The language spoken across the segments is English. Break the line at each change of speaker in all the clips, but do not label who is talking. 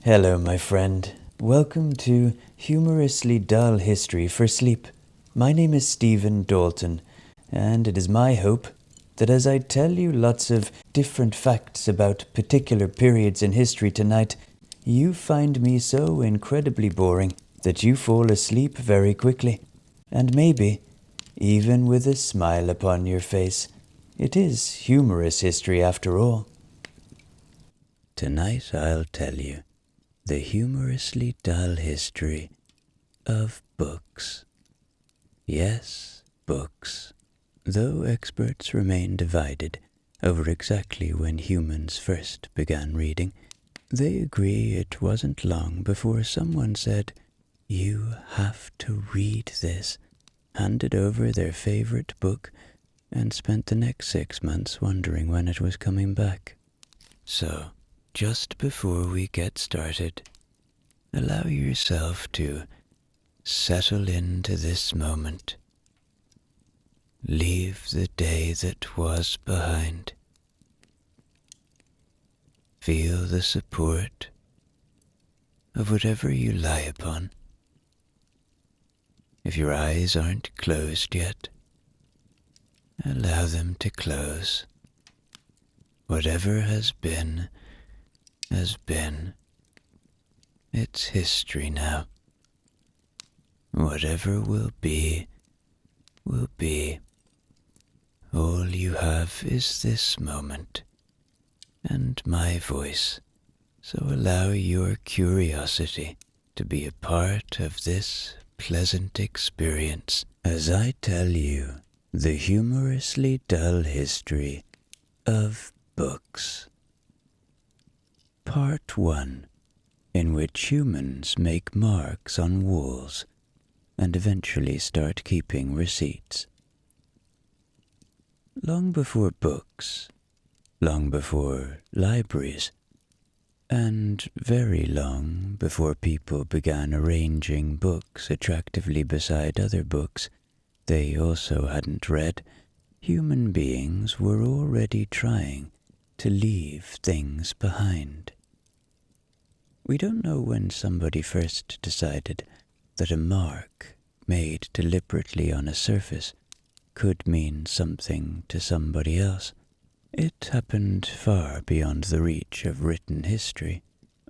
Hello, my friend. Welcome to Humorously Dull History for Sleep. My name is Stephen Dalton, and it is my hope that as I tell you lots of different facts about particular periods in history tonight, you find me so incredibly boring that you fall asleep very quickly, and maybe even with a smile upon your face. It is humorous history after all. Tonight I'll tell you the humorously dull history of books. Yes, books. Though experts remain divided over exactly when humans first began reading, they agree it wasn't long before someone said, "You have to read this," handed over their favorite book, and spent the next 6 months wondering when it was coming back. So, just before we get started, allow yourself to settle into this moment. Leave the day that was behind. Feel the support of whatever you lie upon. If your eyes aren't closed yet, allow them to close. Whatever has been, has been. It's history now. Whatever will be, will be. All you have is this moment, and my voice, so allow your curiosity to be a part of this pleasant experience as I tell you the humorously dull history of books. Part 1, in which humans make marks on walls and eventually start keeping receipts. Long before books, long before libraries, and very long before people began arranging books attractively beside other books they also hadn't read, human beings were already trying to leave things behind. We don't know when somebody first decided that a mark made deliberately on a surface could mean something to somebody else. It happened far beyond the reach of written history,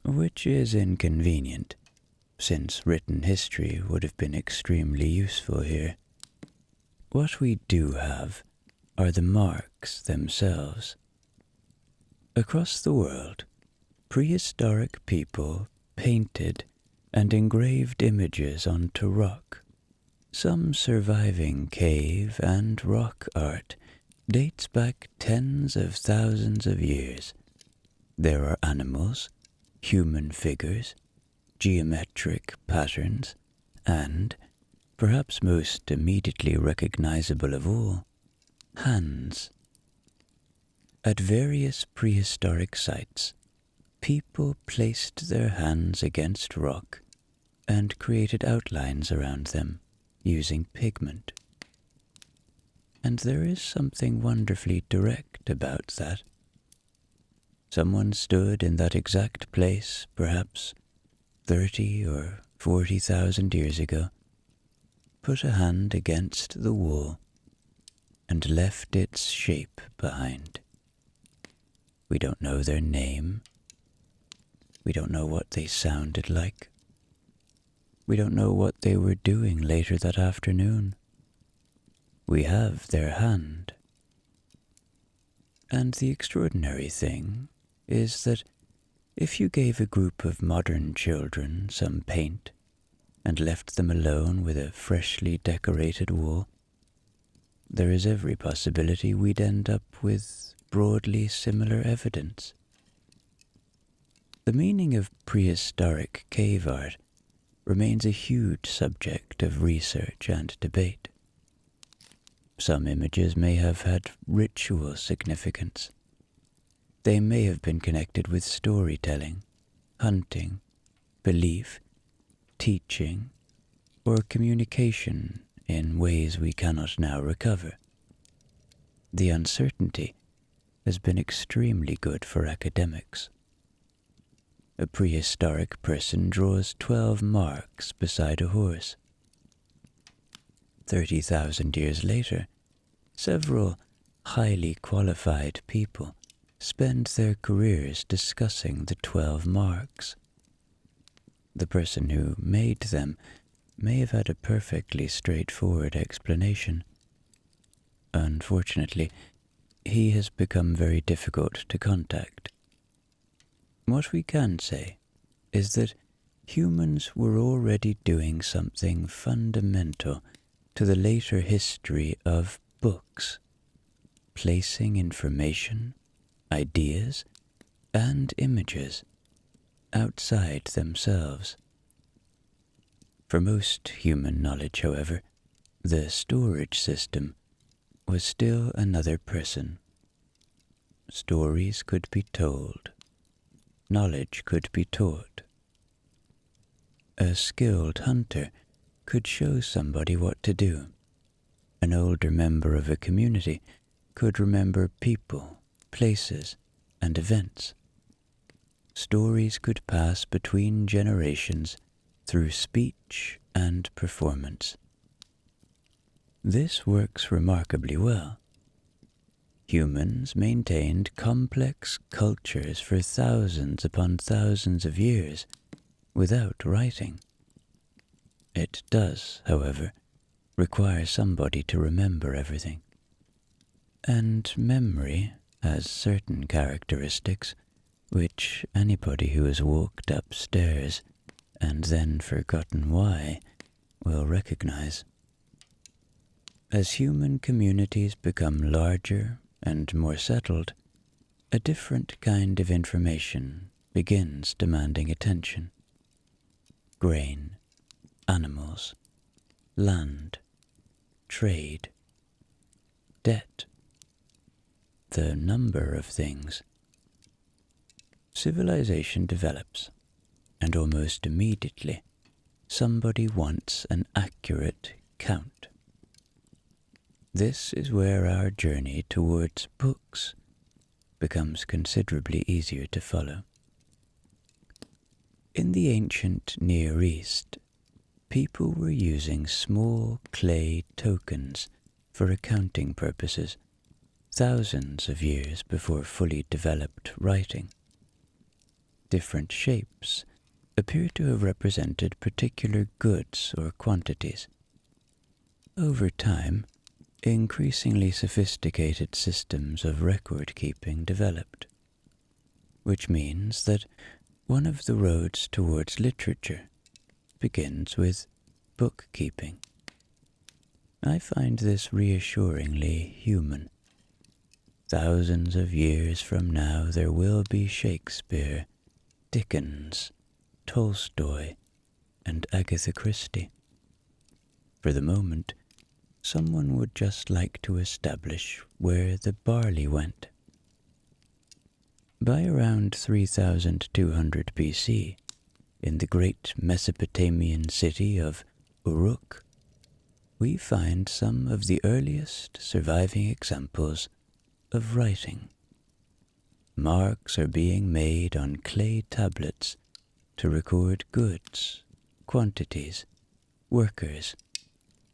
which is inconvenient, since written history would have been extremely useful here. What we do have are the marks themselves. Across the world, prehistoric people painted and engraved images onto rock. Some surviving cave and rock art dates back tens of thousands of years. There are animals, human figures, geometric patterns, and, perhaps most immediately recognizable of all, hands. At various prehistoric sites, people placed their hands against rock and created outlines around them using pigment. And there is something wonderfully direct about that. Someone stood in that exact place, perhaps 30 or 40,000 years ago, put a hand against the wall, and left its shape behind. We don't know their name. We don't know what they sounded like. We don't know what they were doing later that afternoon. We have their hand. And the extraordinary thing is that if you gave a group of modern children some paint and left them alone with a freshly decorated wall, there is every possibility we'd end up with broadly similar evidence. The meaning of prehistoric cave art remains a huge subject of research and debate. Some images may have had ritual significance. They may have been connected with storytelling, hunting, belief, teaching, or communication in ways we cannot now recover. The uncertainty has been extremely good for academics. a prehistoric person draws 12 marks beside a horse. 30,000 years later, several highly qualified people spend their careers discussing the 12 marks. The person who made them may have had a perfectly straightforward explanation. Unfortunately, he has become very difficult to contact. What we can say is that humans were already doing something fundamental to the later history of books, placing information, ideas, and images outside themselves. For most human knowledge, however, the storage system was still another person. Stories could be told. Knowledge could be taught. A skilled hunter could show somebody what to do. An older member of a community could remember people, places, and events. Stories could pass between generations through speech and performance. This works remarkably well. Humans maintained complex cultures for thousands upon thousands of years without writing. It does, however, require somebody to remember everything. And memory has certain characteristics which anybody who has walked upstairs and then forgotten why will recognize. As human communities become larger and more settled, a different kind of information begins demanding attention. Grain, animals, land, trade, debt, the number of things. Civilization develops, and almost immediately somebody wants an accurate count. This is where our journey towards books becomes considerably easier to follow. In the ancient Near East, people were using small clay tokens for accounting purposes thousands of years before fully developed writing. Different shapes appear to have represented particular goods or quantities. Over time, increasingly sophisticated systems of record-keeping developed, which means that one of the roads towards literature begins with bookkeeping. I find this reassuringly human. Thousands of years from now there will be Shakespeare, Dickens, Tolstoy, and Agatha Christie. For the moment, someone would just like to establish where the barley went. By around 3200 BC, in the great Mesopotamian city of Uruk, we find some of the earliest surviving examples of writing. Marks are being made on clay tablets to record goods, quantities, workers,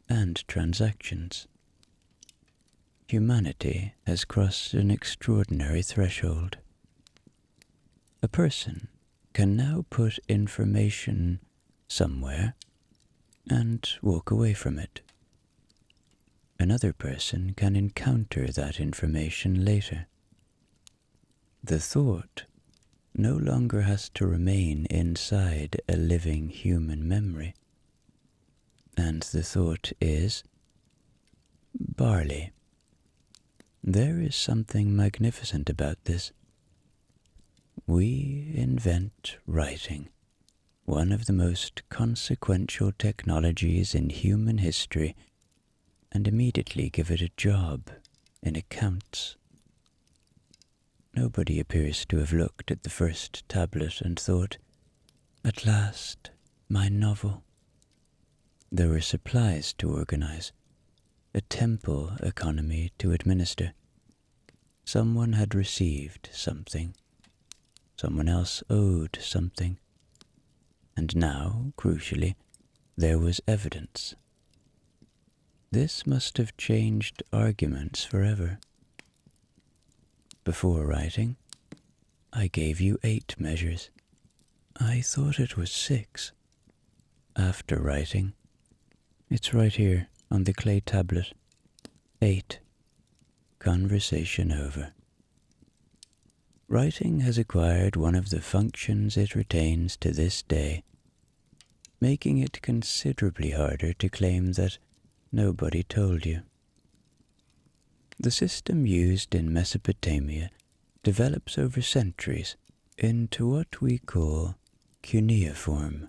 and transactions. Humanity has crossed an extraordinary threshold. A person can now put information somewhere and walk away from it. Another person can encounter that information later. The thought no longer has to remain inside a living human memory. And the thought is barley. There is something magnificent about this. We invent writing, one of the most consequential technologies in human history, and immediately give it a job in accounts. Nobody appears to have looked at the first tablet and thought, "At last, my novel." There were supplies to organize, a temple economy to administer. Someone had received something someone else owed something. And now, crucially, there was evidence. This must have changed arguments forever. Before writing, I gave you 8 measures. I thought it was 6. After writing, it's right here on the clay tablet. 8. Conversation over. Writing has acquired one of the functions it retains to this day, making it considerably harder to claim that nobody told you. The system used in Mesopotamia develops over centuries into what we call cuneiform.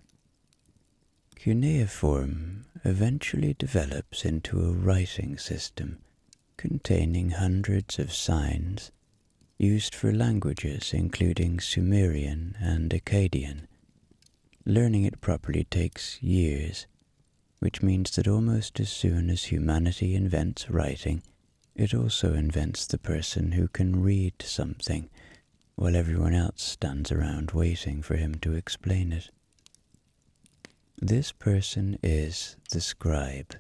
Cuneiform eventually develops into a writing system containing hundreds of signs used for languages including Sumerian and Akkadian. Learning it properly takes years, which means that almost as soon as humanity invents writing, it also invents the person who can read something while everyone else stands around waiting for him to explain it. This person is the scribe.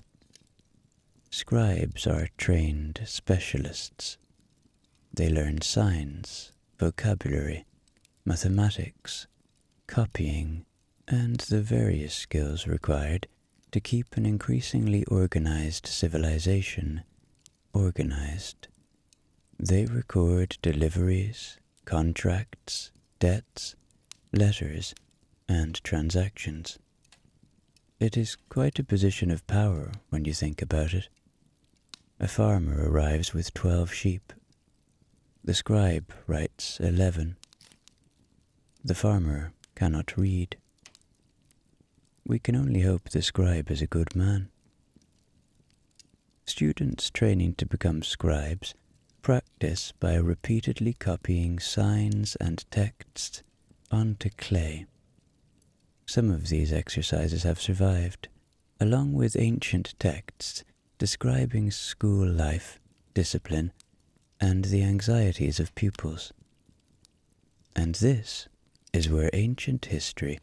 Scribes are trained specialists. They learn signs, vocabulary, mathematics, copying, and the various skills required to keep an increasingly organized civilization organized. They record deliveries, contracts, debts, letters, and transactions. It is quite a position of power when you think about it. A farmer arrives with 12 sheep. The scribe writes 11. The farmer cannot read. We can only hope the scribe is a good man. Students training to become scribes practice by repeatedly copying signs and texts onto clay. Some of these exercises have survived, along with ancient texts describing school life, discipline, and the anxieties of pupils. And this is where ancient history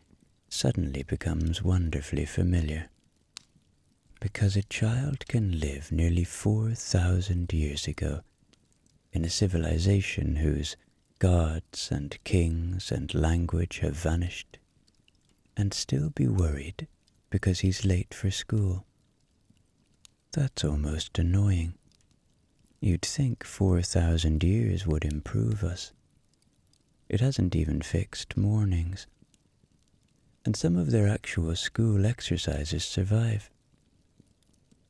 suddenly becomes wonderfully familiar. Because a child can live nearly 4,000 years ago in a civilization whose gods and kings and language have vanished, and still be worried because he's late for school. That's almost annoying. You'd think 4,000 years would improve us. It hasn't even fixed mornings. And some of their actual school exercises survive.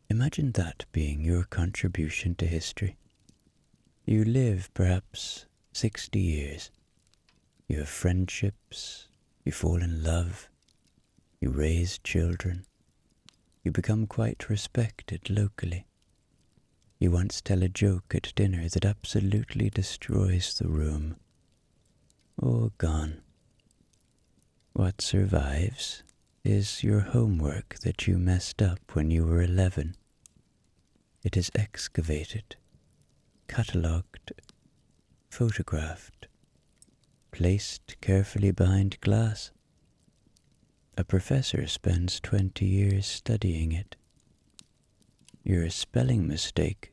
Imagine that being your contribution to history. You live perhaps 60 years. You have friendships, you fall in love, you raise children, you become quite respected locally. You once tell a joke at dinner that absolutely destroys the room. All gone. What survives is your homework that you messed up when you were 11. It is excavated, catalogued, photographed, placed carefully behind glass. A professor spends 20 years studying it. Your spelling mistake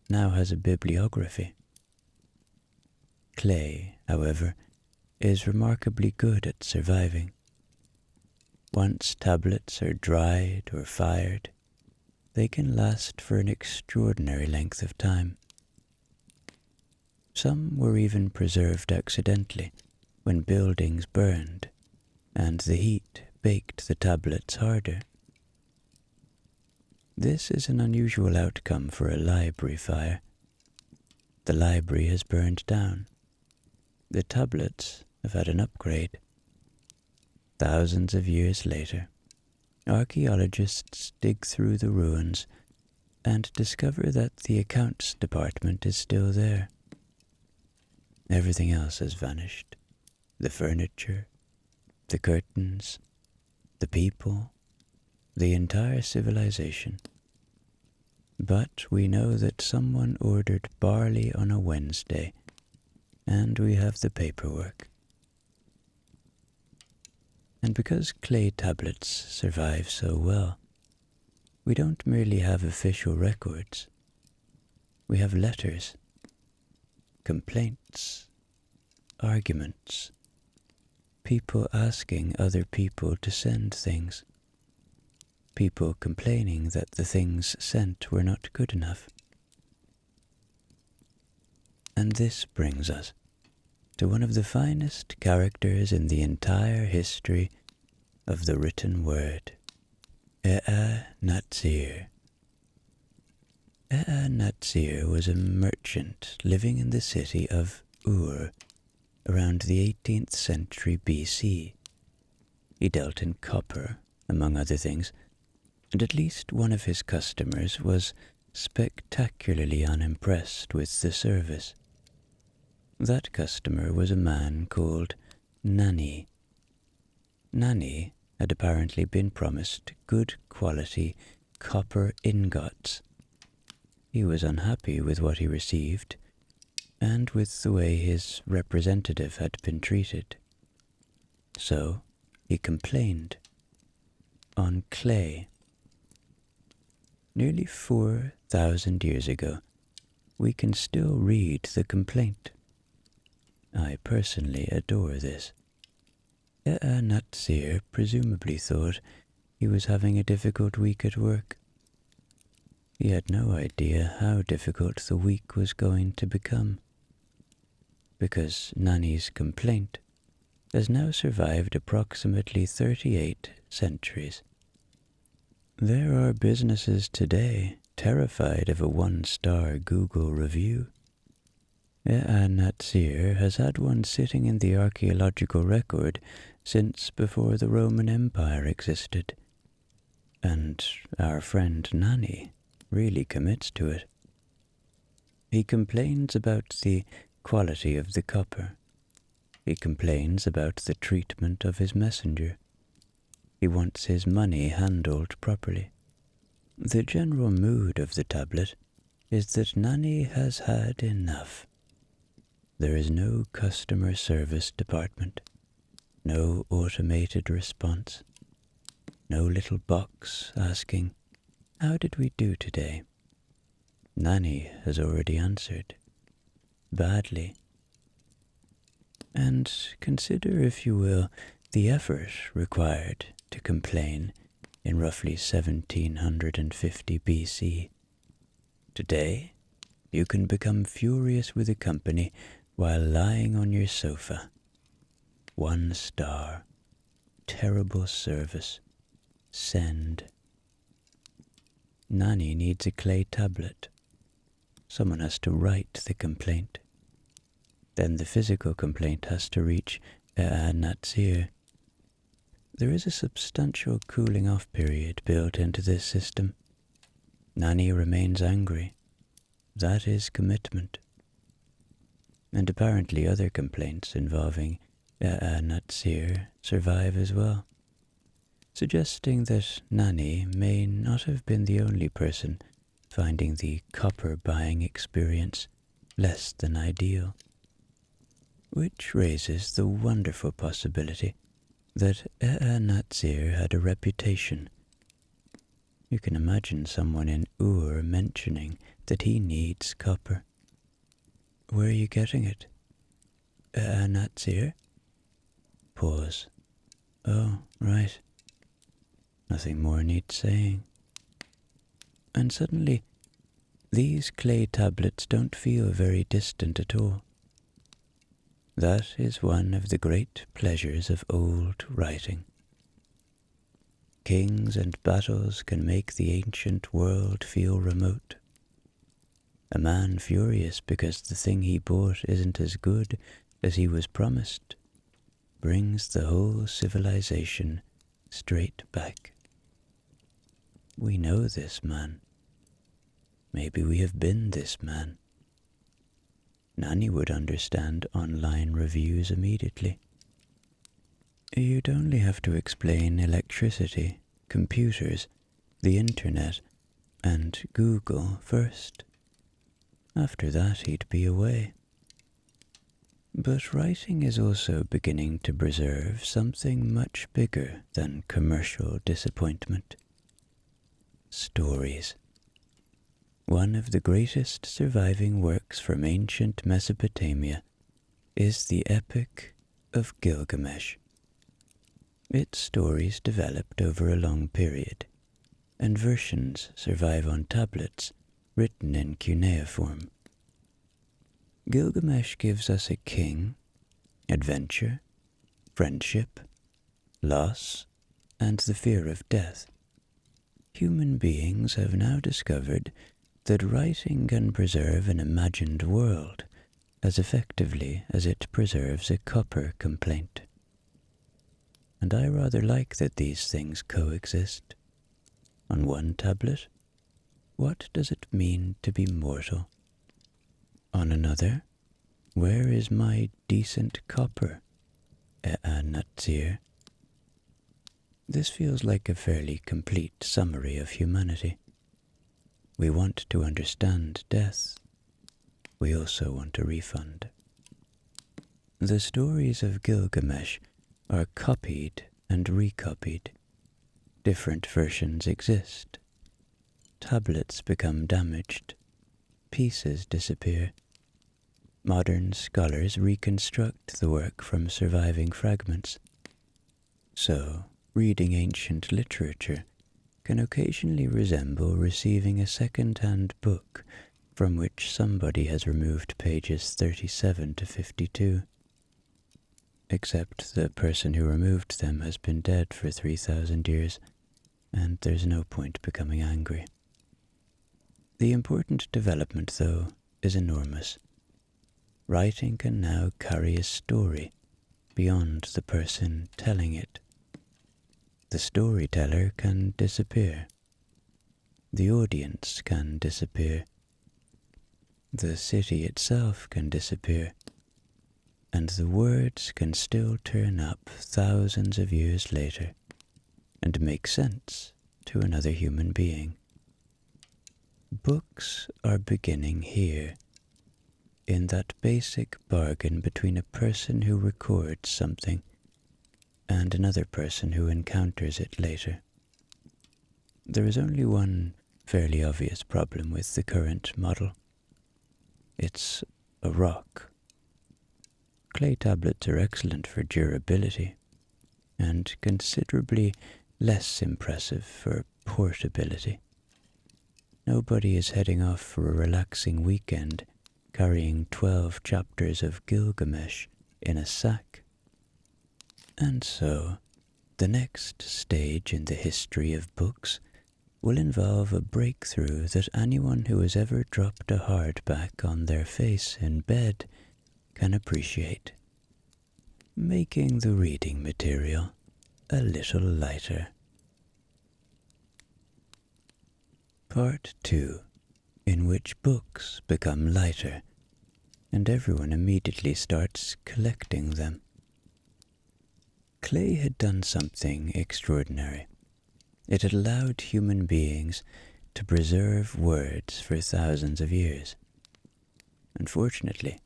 now has a bibliography. Clay, however, is remarkably good at surviving. Once tablets are dried or fired, they can last for an extraordinary length of time. Some were even preserved accidentally when buildings burned, and the heat baked the tablets harder. This is an unusual outcome for a library fire. The library has burned down. The tablets have had an upgrade. Thousands of years later, archaeologists dig through the ruins and discover that the accounts department is still there. Everything else has vanished. The furniture, the curtains, the people, the entire civilization. But we know that someone ordered barley on a Wednesday, and we have the paperwork. And because clay tablets survive so well, we don't merely have official records. We have letters, complaints, arguments, people asking other people to send things, people complaining that the things sent were not good enough. And this brings us to one of the finest characters in the entire history of the written word, Natsir. Natsir was a merchant living in the city of Ur around the 18th century BC. He dealt in copper, among other things, and at least one of his customers was spectacularly unimpressed with the service. That customer was a man called Nani. Nani had apparently been promised good quality copper ingots. He was unhappy with what he received, and with the way his representative had been treated. So he complained. On clay. Nearly 4,000 years ago, we can still read the complaint. I personally adore this. Natsir presumably thought he was having a difficult week at work. He had no idea how difficult the week was going to become, because Nani's complaint has now survived approximately 38 centuries. There are businesses today terrified of a one-star Google review. Natsir has had one sitting in the archaeological record since before the Roman Empire existed, and our friend Nani really commits to it. He complains about the quality of the copper. He complains about the treatment of his messenger. He wants his money handled properly. The general mood of the tablet is that Nani has had enough. There is no customer service department, no automated response, no little box asking, "How did we do today?" Nani has already answered, badly. And consider, if you will, the effort required to complain in roughly 1750 BC. Today, you can become furious with a company while lying on your sofa. 1 star. Terrible service. Send. Nani needs a clay tablet. Someone has to write the complaint. Then the physical complaint has to reach Natsir. There is a substantial cooling-off period built into this system. Nani remains angry. That is commitment. And apparently other complaints involving Natsir survive as well, suggesting that Nani may not have been the only person finding the copper buying experience less than ideal. Which raises the wonderful possibility that Natsir had a reputation. You can imagine someone in Ur mentioning that he needs copper. Where are you getting it? Natsir? Pause. Oh, right. Nothing more needs saying. And suddenly, these clay tablets don't feel very distant at all. That is one of the great pleasures of old writing. Kings and battles can make the ancient world feel remote. A man furious because the thing he bought isn't as good as he was promised brings the whole civilization straight back. We know this man. Maybe we have been this man. Nani would understand online reviews immediately. You'd only have to explain electricity, computers, the internet, and Google first. After that, he'd be away. But writing is also beginning to preserve something much bigger than commercial disappointment. Stories. One of the greatest surviving works from ancient Mesopotamia is the Epic of Gilgamesh. Its stories developed over a long period, and versions survive on tablets written in cuneiform. Gilgamesh gives us a king, adventure, friendship, loss, and the fear of death. Human beings have now discovered that writing can preserve an imagined world as effectively as it preserves a copper complaint. And I rather like that these things coexist. On one tablet, what does it mean to be mortal? On another, where is my decent copper, Natsir? This feels like a fairly complete summary of humanity. We want to understand death. We also want a refund. The stories of Gilgamesh are copied and recopied. Different versions exist. Tablets become damaged. Pieces disappear. Modern scholars reconstruct the work from surviving fragments. So, reading ancient literature can occasionally resemble receiving a second-hand book from which somebody has removed pages 37 to 52. Except the person who removed them has been dead for 3,000 years, and there's no point becoming angry. The important development, though, is enormous. Writing can now carry a story beyond the person telling it. The storyteller can disappear. The audience can disappear. The city itself can disappear. And the words can still turn up thousands of years later and make sense to another human being. Books are beginning here, in that basic bargain between a person who records something and another person who encounters it later. There is only one fairly obvious problem with the current model. It's a rock. Clay tablets are excellent for durability, and considerably less impressive for portability. Nobody is heading off for a relaxing weekend carrying 12 chapters of Gilgamesh in a sack. And so, the next stage in the history of books will involve a breakthrough that anyone who has ever dropped a hardback on their face in bed can appreciate, making the reading material a little lighter. Part 2, in which books become lighter, and everyone immediately starts collecting them. Clay had done something extraordinary. It had allowed human beings to preserve words for thousands of years. Unfortunately,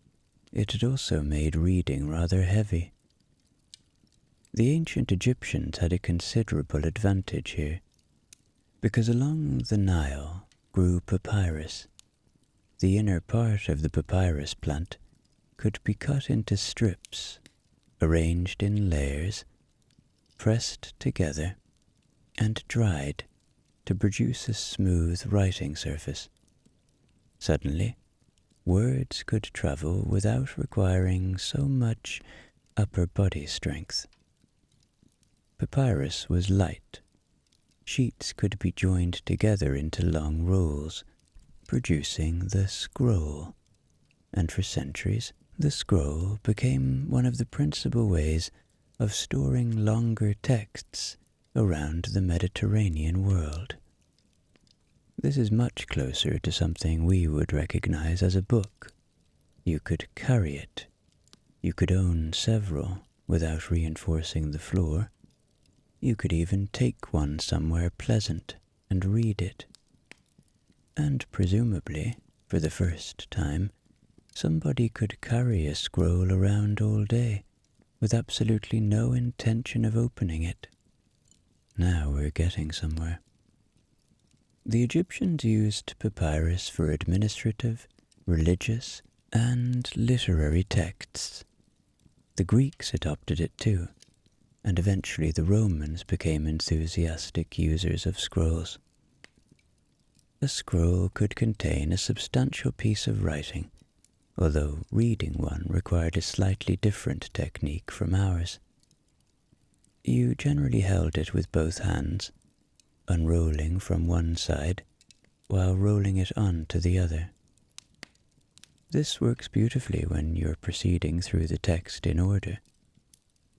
it had also made reading rather heavy. The ancient Egyptians had a considerable advantage here, because along the Nile grew papyrus. The inner part of the papyrus plant could be cut into strips, arranged in layers, pressed together, and dried to produce a smooth writing surface. Suddenly, words could travel without requiring so much upper body strength. Papyrus was light. Sheets could be joined together into long rolls, producing the scroll, and for centuries the scroll became one of the principal ways of storing longer texts around the Mediterranean world. This is much closer to something we would recognize as a book. You could carry it. You could own several without reinforcing the floor. You could even take one somewhere pleasant and read it. And presumably, for the first time, somebody could carry a scroll around all day with absolutely no intention of opening it. Now we're getting somewhere. The Egyptians used papyrus for administrative, religious, and literary texts. The Greeks adopted it too, and eventually the Romans became enthusiastic users of scrolls. A scroll could contain a substantial piece of writing, although reading one required a slightly different technique from ours. You generally held it with both hands, unrolling from one side while rolling it on to the other. This works beautifully when you're proceeding through the text in order.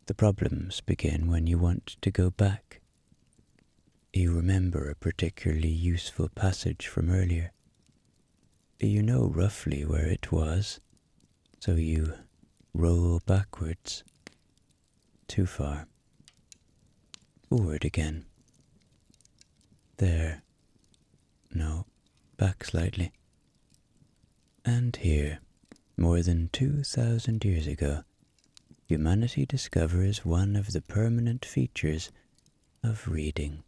The problems begin when you want to go back. You remember a particularly useful passage from earlier. You know roughly where it was, so you roll backwards. Too far. Forward again. There. No, back slightly. And here, more than 2,000 years ago, humanity discovers one of the permanent features of reading.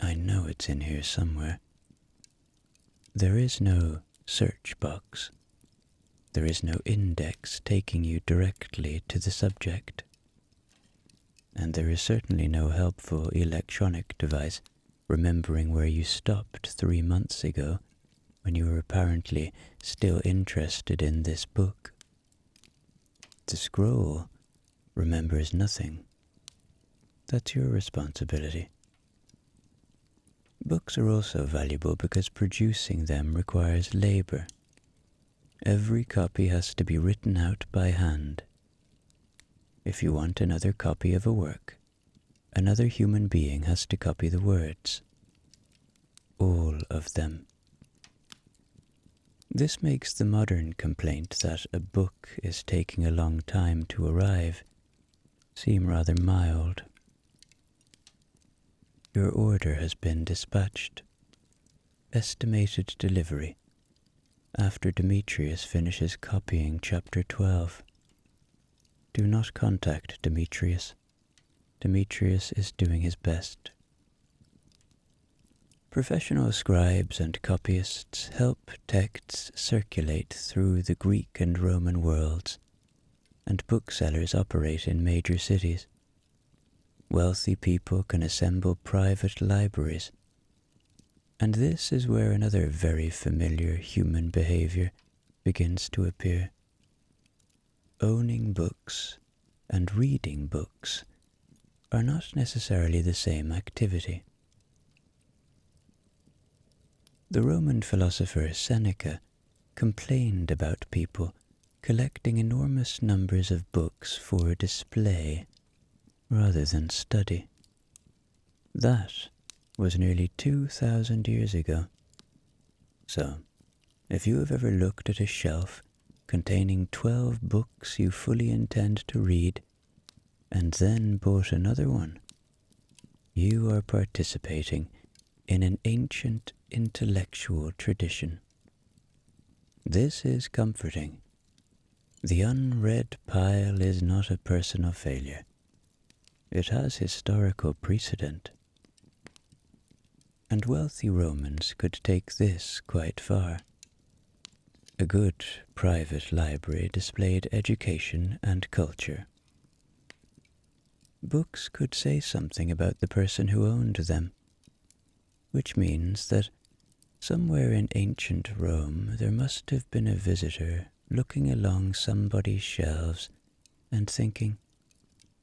I know it's in here somewhere. There is no search box. There is no index taking you directly to the subject. And there is certainly no helpful electronic device remembering where you stopped 3 months ago when you were apparently still interested in this book. The scroll remembers nothing. That's your responsibility. Books are also valuable because producing them requires labor. Every copy has to be written out by hand. If you want another copy of a work, another human being has to copy the words. All of them. This makes the modern complaint that a book is taking a long time to arrive seem rather mild. Your order has been dispatched. Estimated delivery after Demetrius finishes copying chapter 12. Do not contact Demetrius. Demetrius is doing his best. Professional scribes and copyists help texts circulate through the Greek and Roman worlds, and booksellers operate in major cities. Wealthy people can assemble private libraries, and this is where another very familiar human behavior begins to appear. Owning books and reading books are not necessarily the same activity. The Roman philosopher Seneca complained about people collecting enormous numbers of books for display rather than study. That was nearly 2,000 years ago. So, if you have ever looked at a shelf containing 12 books you fully intend to read, and then bought another one, you are participating in an ancient intellectual tradition. This is comforting. The unread pile is not a personal failure. It has historical precedent. And wealthy Romans could take this quite far. A good private library displayed education and culture. Books could say something about the person who owned them, which means that somewhere in ancient Rome there must have been a visitor looking along somebody's shelves and thinking,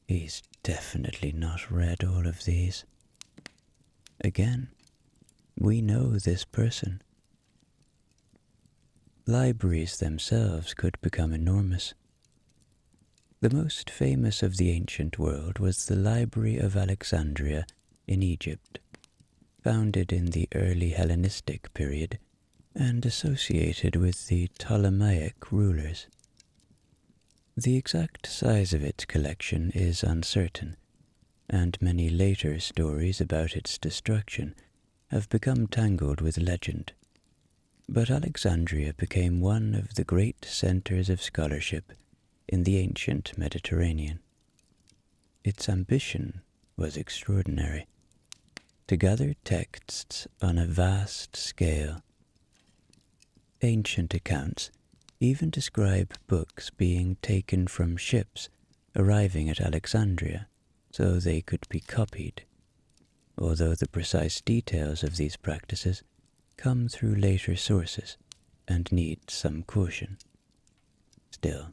he's definitely not read all of these. Again, we know this person. Libraries themselves could become enormous. The most famous of the ancient world was the Library of Alexandria in Egypt, founded in the early Hellenistic period and associated with the Ptolemaic rulers. The exact size of its collection is uncertain, and many later stories about its destruction have become tangled with legend. But Alexandria became one of the great centers of scholarship in the ancient Mediterranean. Its ambition was extraordinary, to gather texts on a vast scale. Ancient accounts even describe books being taken from ships arriving at Alexandria so they could be copied, although the precise details of these practices come through later sources and need some caution. Still,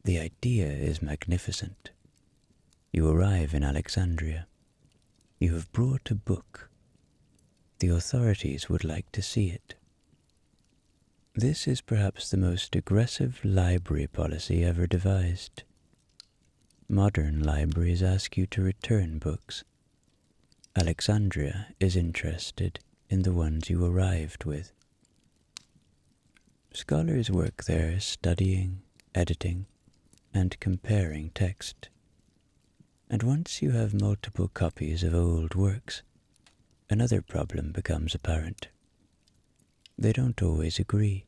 the idea is magnificent. You arrive in Alexandria. You have brought a book. The authorities would like to see it. This is perhaps the most aggressive library policy ever devised. Modern libraries ask you to return books. Alexandria is interested in the ones you arrived with. Scholars work there studying, editing, and comparing text. And once you have multiple copies of old works, another problem becomes apparent. They don't always agree.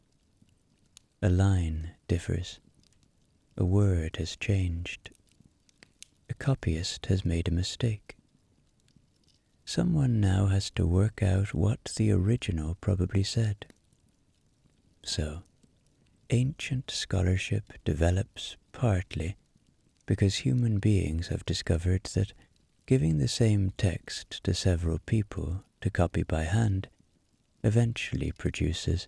A line differs. A word has changed. A copyist has made a mistake. Someone now has to work out what the original probably said. So, ancient scholarship develops partly because human beings have discovered that giving the same text to several people to copy by hand eventually produces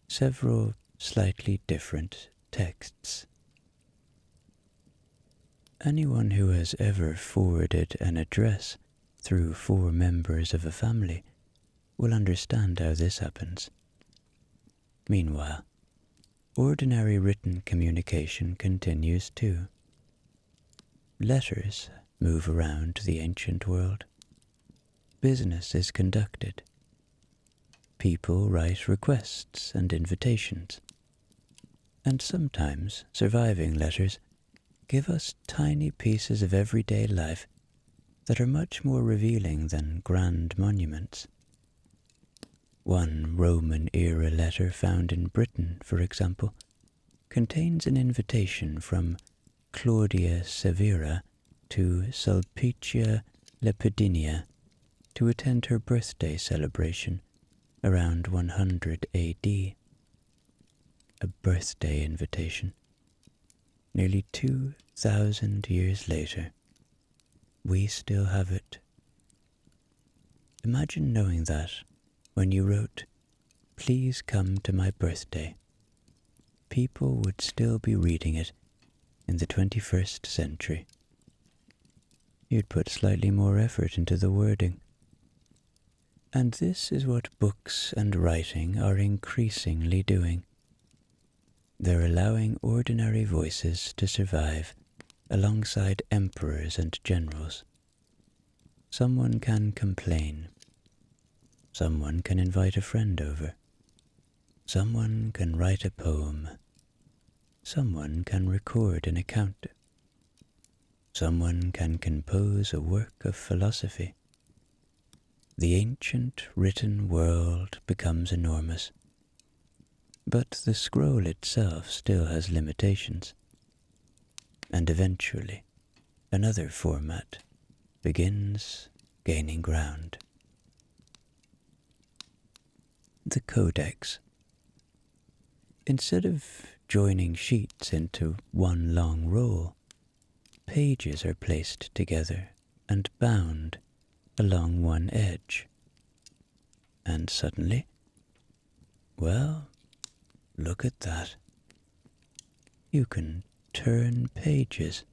several slightly different texts. Anyone who has ever forwarded an address through 4 members of a family will understand how this happens. Meanwhile, ordinary written communication continues too. Letters move around the ancient world. Business is conducted. People write requests and invitations. And sometimes surviving letters give us tiny pieces of everyday life that are much more revealing than grand monuments. One Roman-era letter found in Britain, for example, contains an invitation from Claudia Severa to Sulpicia Lepidinia to attend her birthday celebration around 100 AD. A birthday invitation. Nearly 2,000 years later, we still have it. Imagine knowing that when you wrote, "Please come to my birthday," people would still be reading it in the 21st century. You'd put slightly more effort into the wording. And this is what books and writing are increasingly doing. They're allowing ordinary voices to survive alongside emperors and generals. Someone can complain. Someone can invite a friend over. Someone can write a poem. Someone can record an account. Someone can compose a work of philosophy. The ancient written world becomes enormous. But the scroll itself still has limitations. And eventually, another format begins gaining ground. The Codex. Instead of joining sheets into one long roll, pages are placed together and bound along one edge. And suddenly, well, look at that. You can turn pages.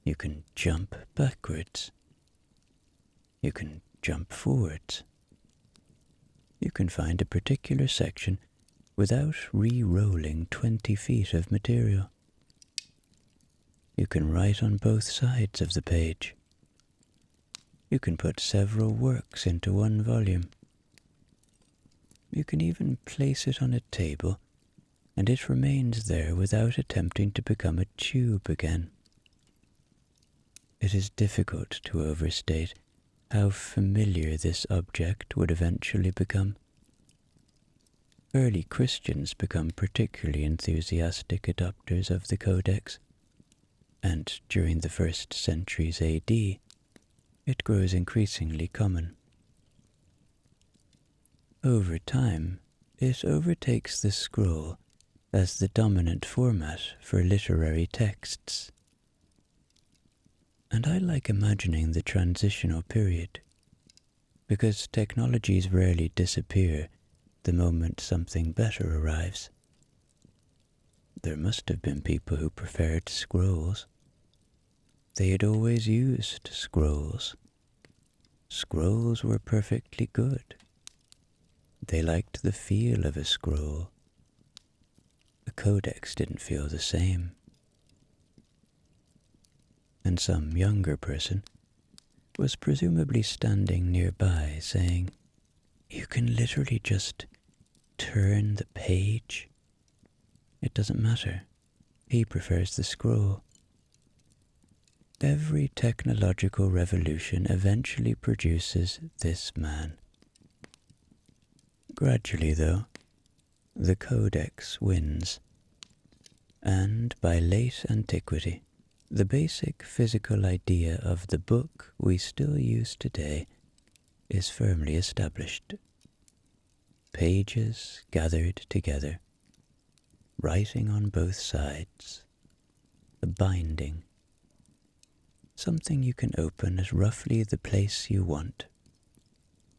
You can jump backwards. You can jump forwards. You can find a particular section without re-rolling 20 feet of material. You can write on both sides of the page. You can put several works into one volume. You can even place it on a table, and it remains there without attempting to become a tube again. It is difficult to overstate how familiar this object would eventually become. Early Christians become particularly enthusiastic adopters of the Codex, and during the first centuries AD, it grows increasingly common. Over time, it overtakes the scroll as the dominant format for literary texts. And I like imagining the transitional period, because technologies rarely disappear the moment something better arrives. There must have been people who preferred scrolls. They had always used scrolls. Scrolls were perfectly good. They liked the feel of a scroll. The Codex didn't feel the same. And some younger person was presumably standing nearby saying, "You can literally just turn the page. It doesn't matter. He prefers the scroll." Every technological revolution eventually produces this man. Gradually, though, the Codex wins, and by late antiquity, the basic physical idea of the book we still use today is firmly established. Pages gathered together, writing on both sides, a binding, something you can open at roughly the place you want,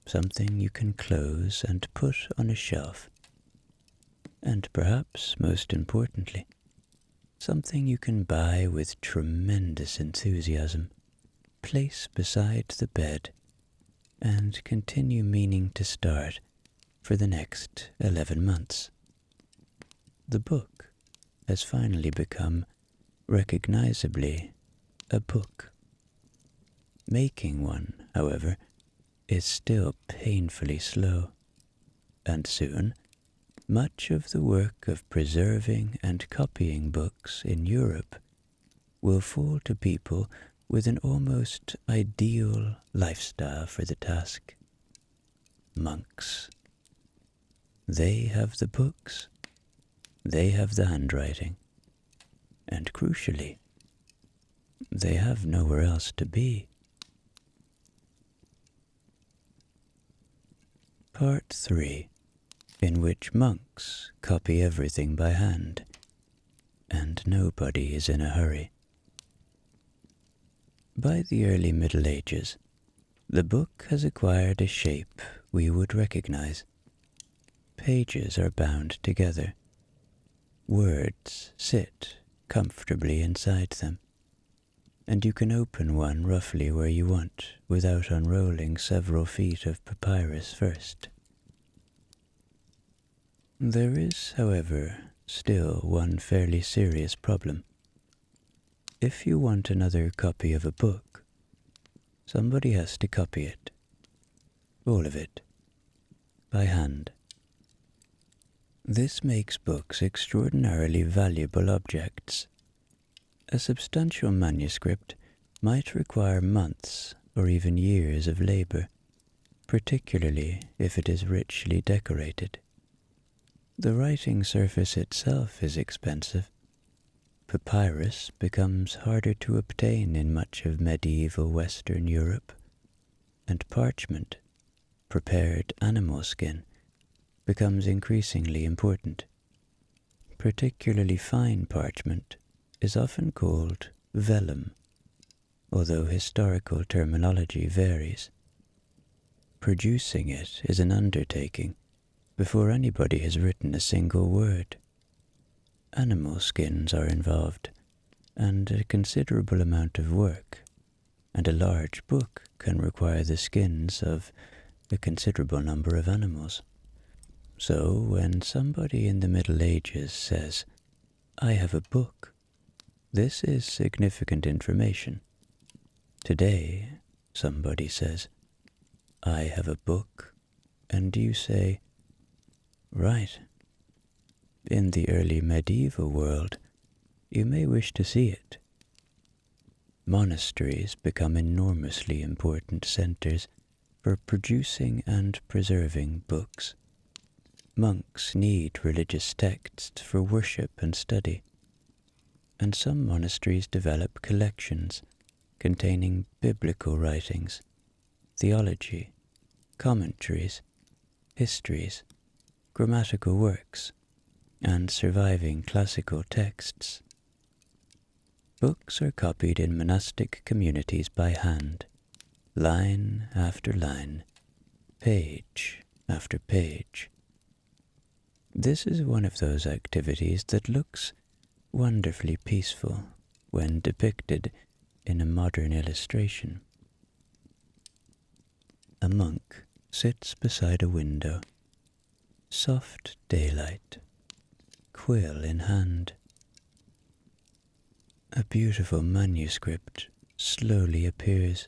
something you can close and put on a shelf, and perhaps most importantly, something you can buy with tremendous enthusiasm, place beside the bed, and continue meaning to start for the next 11 months. The book has finally become recognizably a book. Making one, however, is still painfully slow, and soon much of the work of preserving and copying books in Europe will fall to people with an almost ideal lifestyle for the task. Monks. They have the books, they have the handwriting, and crucially, they have nowhere else to be. Part 3, in which monks copy everything by hand, and nobody is in a hurry. By the early Middle Ages, the book has acquired a shape we would recognize. Pages are bound together. Words sit comfortably inside them, and you can open one roughly where you want without unrolling several feet of papyrus first. There is, however, still one fairly serious problem. If you want another copy of a book, somebody has to copy it. All of it. By hand. This makes books extraordinarily valuable objects. A substantial manuscript might require months or even years of labor, particularly if it is richly decorated. The writing surface itself is expensive. Papyrus becomes harder to obtain in much of medieval Western Europe, and parchment, prepared animal skin, becomes increasingly important. Particularly fine parchment is often called vellum, although historical terminology varies. Producing it is an undertaking before anybody has written a single word. Animal skins are involved, and a considerable amount of work, and a large book can require the skins of a considerable number of animals. So when somebody in the Middle Ages says, "I have a book," this is significant information. Today, somebody says, "I have a book," and you say, "Right." In the early medieval world, you may wish to see it. Monasteries become enormously important centers for producing and preserving books. Monks need religious texts for worship and study, and some monasteries develop collections containing biblical writings, theology, commentaries, histories, grammatical works, and surviving classical texts. Books are copied in monastic communities by hand, line after line, page after page. This is one of those activities that looks wonderfully peaceful when depicted in a modern illustration. A monk sits beside a window, soft daylight, quill in hand. A beautiful manuscript slowly appears.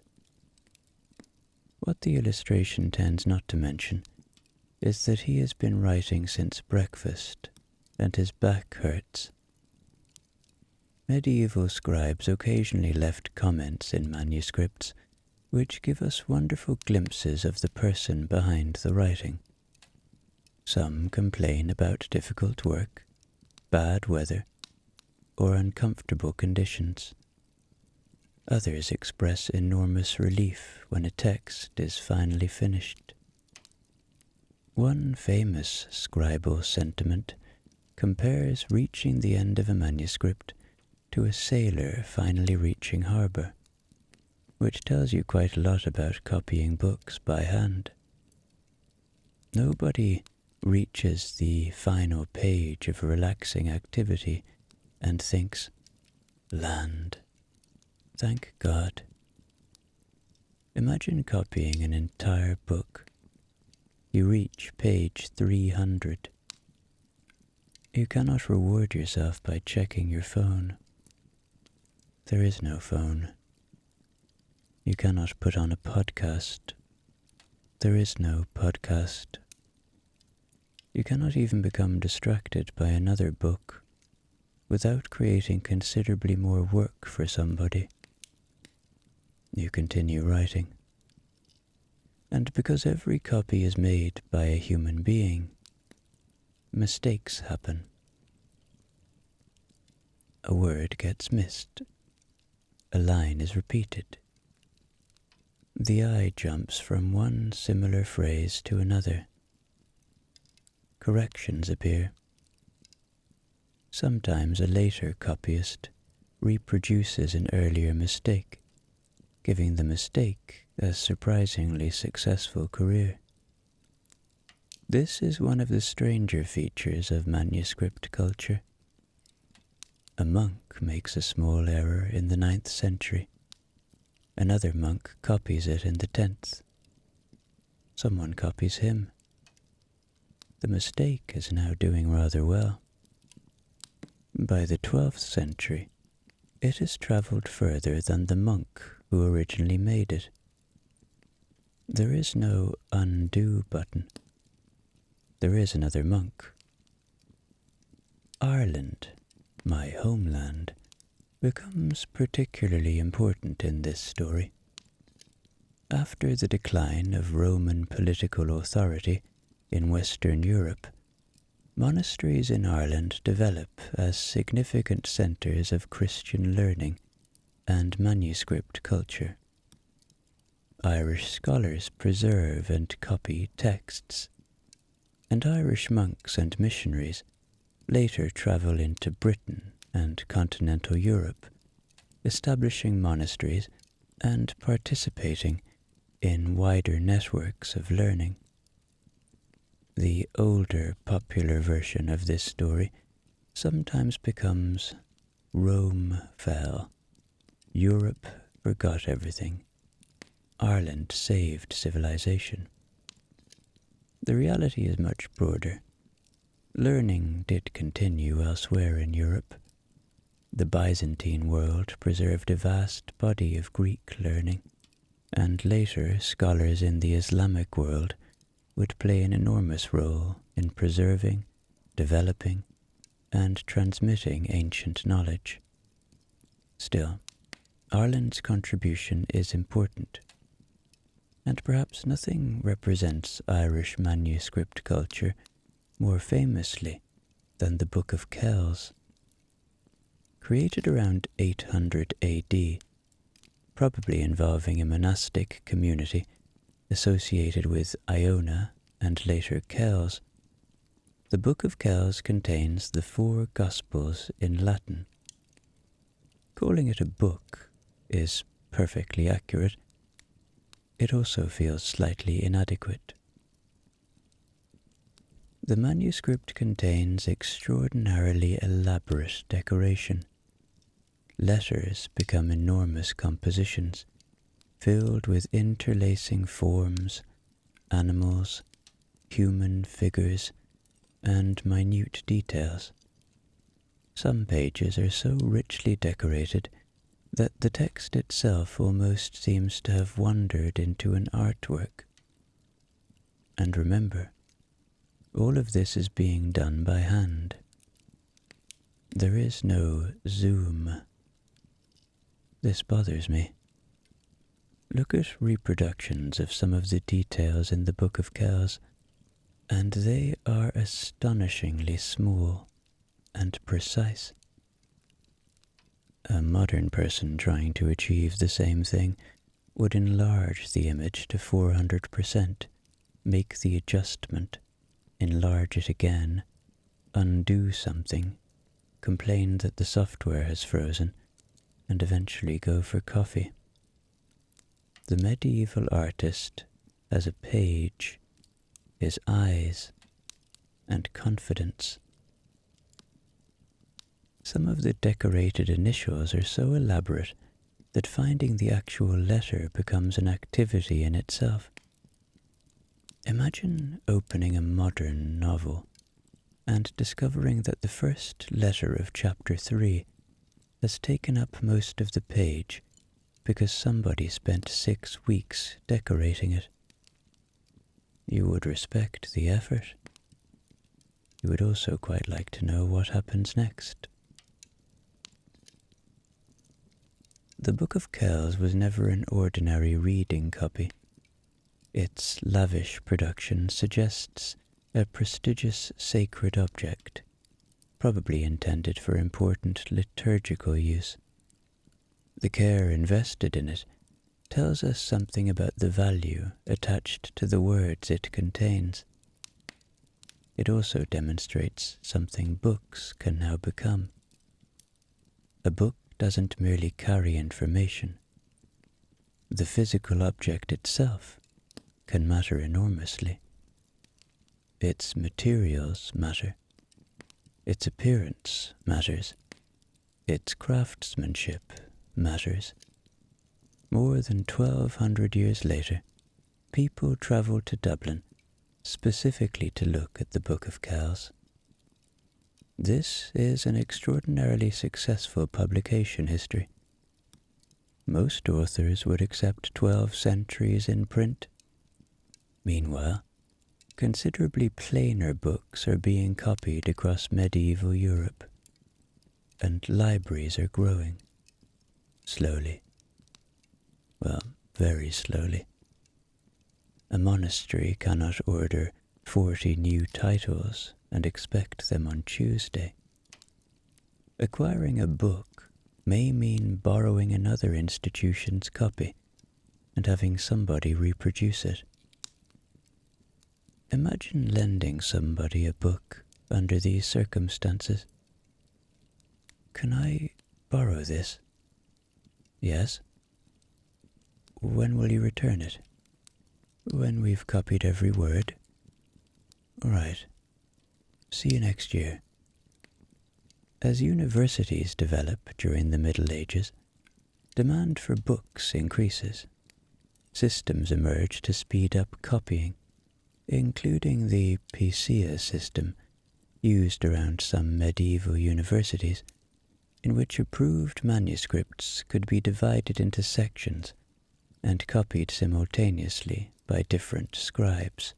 What the illustration tends not to mention is that he has been writing since breakfast, and his back hurts. Medieval scribes occasionally left comments in manuscripts which give us wonderful glimpses of the person behind the writing. Some complain about difficult work, bad weather, or uncomfortable conditions. Others express enormous relief when a text is finally finished. One famous scribal sentiment compares reaching the end of a manuscript to a sailor finally reaching harbour, which tells you quite a lot about copying books by hand. Nobody reaches the final page of a relaxing activity and thinks, "Land, thank God." Imagine copying an entire book. You reach page 300. You cannot reward yourself by checking your phone. There is no phone. You cannot put on a podcast. There is no podcast. You cannot even become distracted by another book without creating considerably more work for somebody. You continue writing. And because every copy is made by a human being, mistakes happen. A word gets missed. A line is repeated. The eye jumps from one similar phrase to another. Corrections appear. Sometimes a later copyist reproduces an earlier mistake, giving the mistake a surprisingly successful career. This is one of the stranger features of manuscript culture. A monk makes a small error in the 9th century. Another monk copies it in the 10th. Someone copies him. The mistake is now doing rather well. By the 12th century, it has travelled further than the monk who originally made it. There is no undo button. There is another monk. Ireland, my homeland, becomes particularly important in this story. After the decline of Roman political authority in Western Europe, monasteries in Ireland develop as significant centres of Christian learning and manuscript culture. Irish scholars preserve and copy texts, and Irish monks and missionaries later travel into Britain and continental Europe, establishing monasteries and participating in wider networks of learning. The older popular version of this story sometimes becomes Rome fell, Europe forgot everything, Ireland saved civilization. The reality is much broader. Learning did continue elsewhere in Europe. The Byzantine world preserved a vast body of Greek learning, and later scholars in the Islamic world would play an enormous role in preserving, developing, and transmitting ancient knowledge. Still, Ireland's contribution is important, and perhaps nothing represents Irish manuscript culture more famously than the Book of Kells. Created around 800 AD, probably involving a monastic community associated with Iona and later Kells, the Book of Kells contains the 4 Gospels in Latin. Calling it a book is perfectly accurate. It also feels slightly inadequate. The manuscript contains extraordinarily elaborate decoration. Letters become enormous compositions, filled with interlacing forms, animals, human figures, and minute details. Some pages are so richly decorated that the text itself almost seems to have wandered into an artwork. And remember, all of this is being done by hand. There is no zoom. This bothers me. Look at reproductions of some of the details in the Book of Kells, and they are astonishingly small and precise. A modern person trying to achieve the same thing would enlarge the image to 400%, make the adjustment, enlarge it again, undo something, complain that the software has frozen, and eventually go for coffee. The medieval artist has a page, his eyes, and confidence. Some of the decorated initials are so elaborate that finding the actual letter becomes an activity in itself. Imagine opening a modern novel and discovering that the first letter of chapter 3 has taken up most of the page because somebody spent 6 weeks decorating it. You would respect the effort. You would also quite like to know what happens next. The Book of Kells was never an ordinary reading copy. Its lavish production suggests a prestigious sacred object, probably intended for important liturgical use. The care invested in it tells us something about the value attached to the words it contains. It also demonstrates something books can now become. A book doesn't merely carry information. The physical object itself can matter enormously. Its materials matter. Its appearance matters. Its craftsmanship matters. More than 1,200 years later, people travelled to Dublin specifically to look at the Book of Kells. This is an extraordinarily successful publication history. Most authors would accept 12 centuries in print. Meanwhile, considerably plainer books are being copied across medieval Europe, and libraries are growing. Slowly. Well, very slowly. A monastery cannot order 40 new titles and expect them on Tuesday. Acquiring a book may mean borrowing another institution's copy and having somebody reproduce it. Imagine lending somebody a book under these circumstances. Can I borrow this? Yes. When will you return it? When we've copied every word. All right. See you next year. As universities develop during the Middle Ages, demand for books increases. Systems emerge to speed up copying, including the PCA system used around some medieval universities, in which approved manuscripts could be divided into sections and copied simultaneously by different scribes.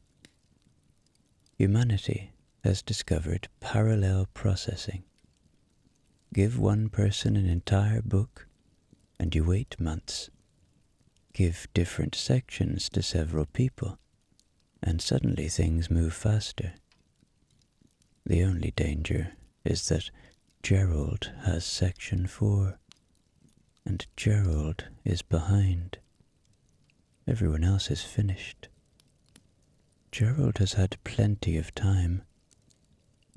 Humanity has discovered parallel processing. Give one person an entire book, and you wait months. Give different sections to several people, and suddenly things move faster. The only danger is that Gerald has section 4, and Gerald is behind. Everyone else is finished. Gerald has had plenty of time.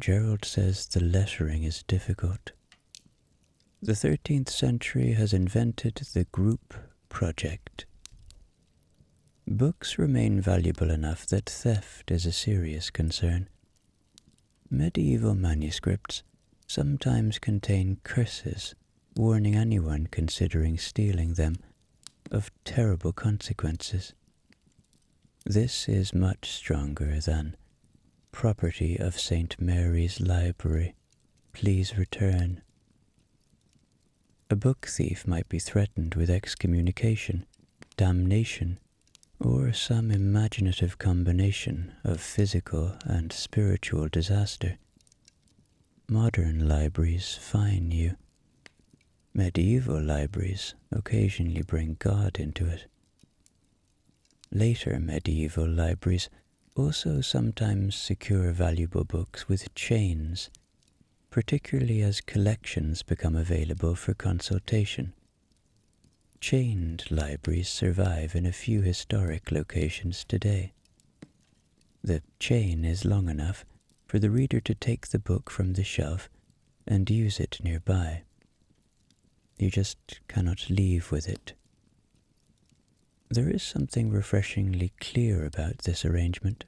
Gerald says the lettering is difficult. The 13th century has invented the group project. Books remain valuable enough that theft is a serious concern. Medieval manuscripts sometimes contain curses warning anyone considering stealing them of terrible consequences. This is much stronger than property of St. Mary's Library. Please return. A book thief might be threatened with excommunication, damnation, or some imaginative combination of physical and spiritual disaster. Modern libraries fine you. Medieval libraries occasionally bring God into it. Later medieval libraries also sometimes secure valuable books with chains, particularly as collections become available for consultation. Chained libraries survive in a few historic locations today. The chain is long enough for the reader to take the book from the shelf and use it nearby. You just cannot leave with it. There is something refreshingly clear about this arrangement.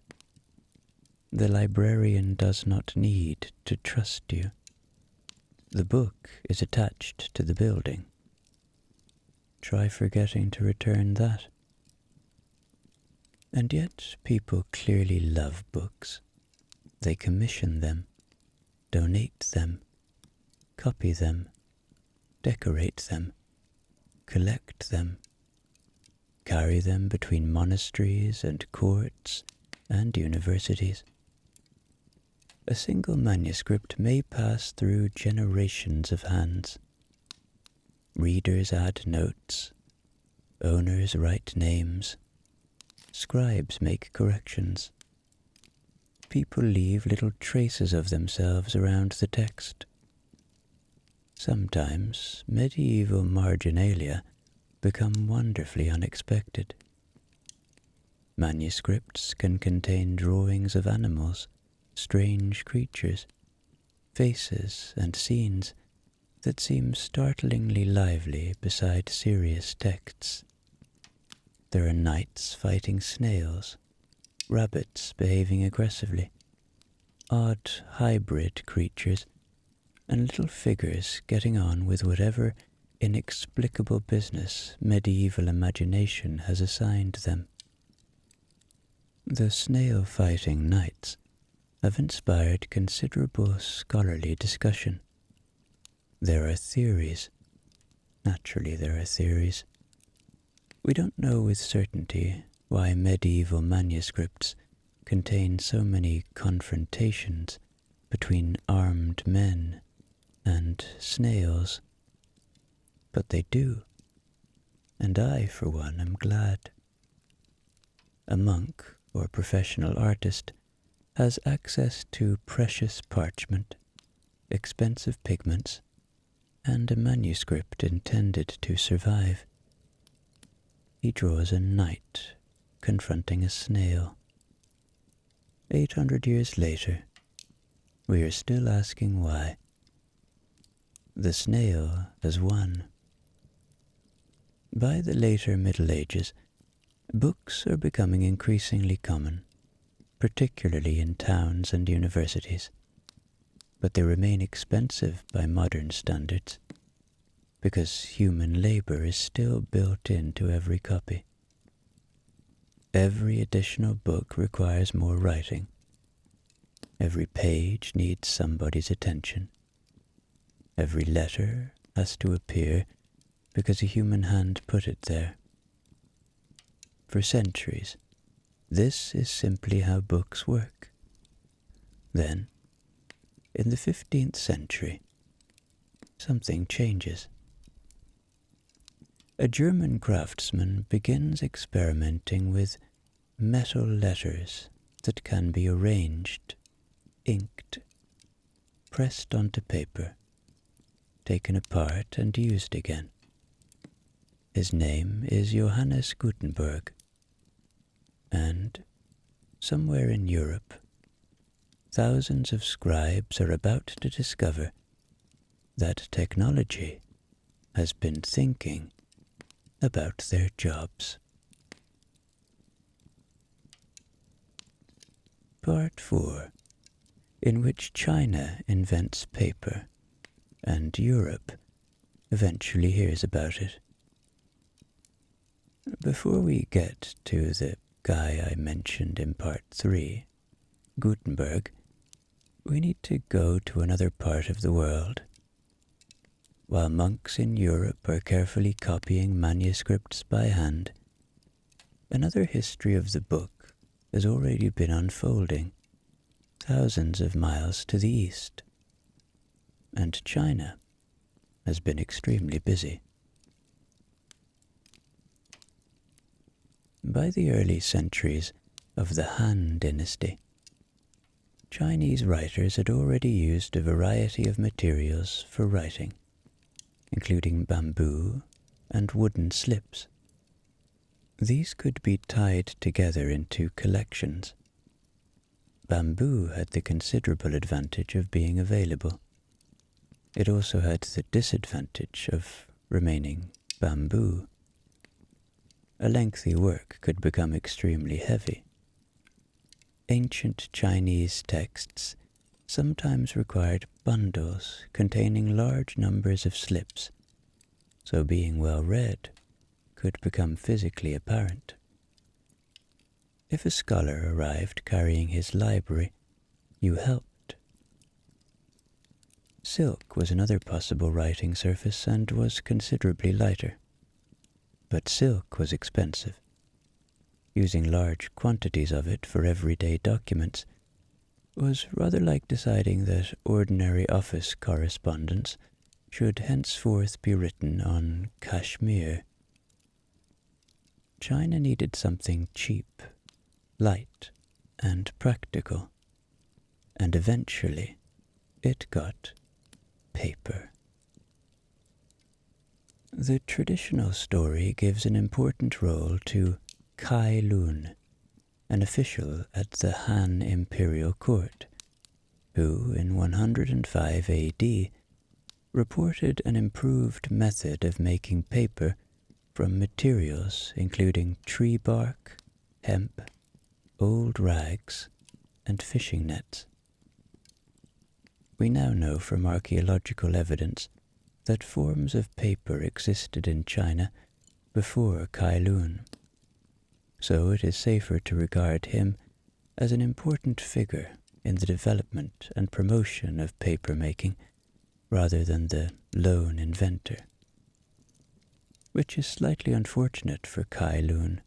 The librarian does not need to trust you. The book is attached to the building. Try forgetting to return that. And yet people clearly love books. They commission them, donate them, copy them, decorate them, collect them, carry them between monasteries and courts and universities. A single manuscript may pass through generations of hands. Readers add notes, owners write names, scribes make corrections. People leave little traces of themselves around the text. Sometimes medieval marginalia become wonderfully unexpected. Manuscripts can contain drawings of animals, strange creatures, faces and scenes that seem startlingly lively beside serious texts. There are knights fighting snails, rabbits behaving aggressively, odd hybrid creatures, and little figures getting on with whatever inexplicable business medieval imagination has assigned them. The snail-fighting knights have inspired considerable scholarly discussion. There are theories. Naturally, there are theories. We don't know with certainty why medieval manuscripts contain so many confrontations between armed men and snails. But they do, and I, for one, am glad. A monk or professional artist has access to precious parchment, expensive pigments, and a manuscript intended to survive. He draws a knight confronting a snail. 800 years later, we are still asking why. The snail has won. By the later Middle Ages, books are becoming increasingly common, particularly in towns and universities, but they remain expensive by modern standards, because human labor is still built into every copy. Every additional book requires more writing. Every page needs somebody's attention. Every letter has to appear because a human hand put it there. For centuries, this is simply how books work. Then, in the 15th century, something changes. A German craftsman begins experimenting with metal letters that can be arranged, inked, pressed onto paper, taken apart and used again. His name is Johannes Gutenberg, and somewhere in Europe, thousands of scribes are about to discover that technology has been thinking about their jobs. Part 4, in which China invents paper and Europe eventually hears about it. Before we get to the guy I mentioned in Part 3, Gutenberg, we need to go to another part of the world. While monks in Europe are carefully copying manuscripts by hand, another history of the book has already been unfolding thousands of miles to the east, and China has been extremely busy. By the early centuries of the Han Dynasty, Chinese writers had already used a variety of materials for writing, including bamboo and wooden slips. These could be tied together into collections. Bamboo had the considerable advantage of being available. It also had the disadvantage of remaining bamboo. A lengthy work could become extremely heavy. Ancient Chinese texts sometimes required bundles containing large numbers of slips, so being well read could become physically apparent. If a scholar arrived carrying his library, you helped. Silk was another possible writing surface and was considerably lighter. But silk was expensive. Using large quantities of it for everyday documents was rather like deciding that ordinary office correspondence should henceforth be written on cashmere. China needed something cheap, light, and practical, and eventually it got paper. The traditional story gives an important role to Kai Lun, an official at the Han imperial court, who in 105 AD reported an improved method of making paper from materials including tree bark, hemp, old rags, and fishing nets. We now know from archaeological evidence that forms of paper existed in China before Kai Lun, so it is safer to regard him as an important figure in the development and promotion of paper-making rather than the lone inventor, which is slightly unfortunate for Kai Lun.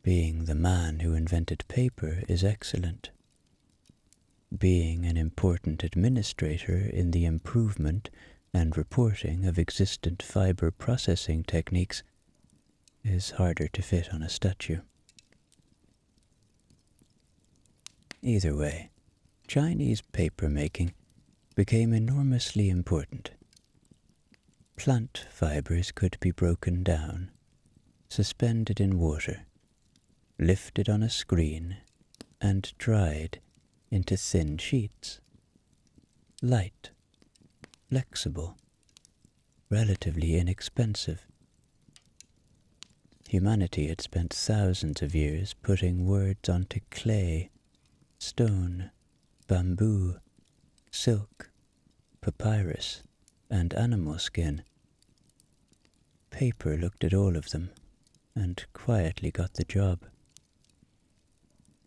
Being the man who invented paper is excellent. Being an important administrator in the improvement and reporting of existent fiber processing techniques is harder to fit on a statue. Either way, Chinese paper making became enormously important. Plant fibers could be broken down, suspended in water, lifted on a screen, and dried into thin sheets. Light, flexible, relatively inexpensive. Humanity had spent thousands of years putting words onto clay, stone, bamboo, silk, papyrus, and animal skin. Paper looked at all of them and quietly got the job.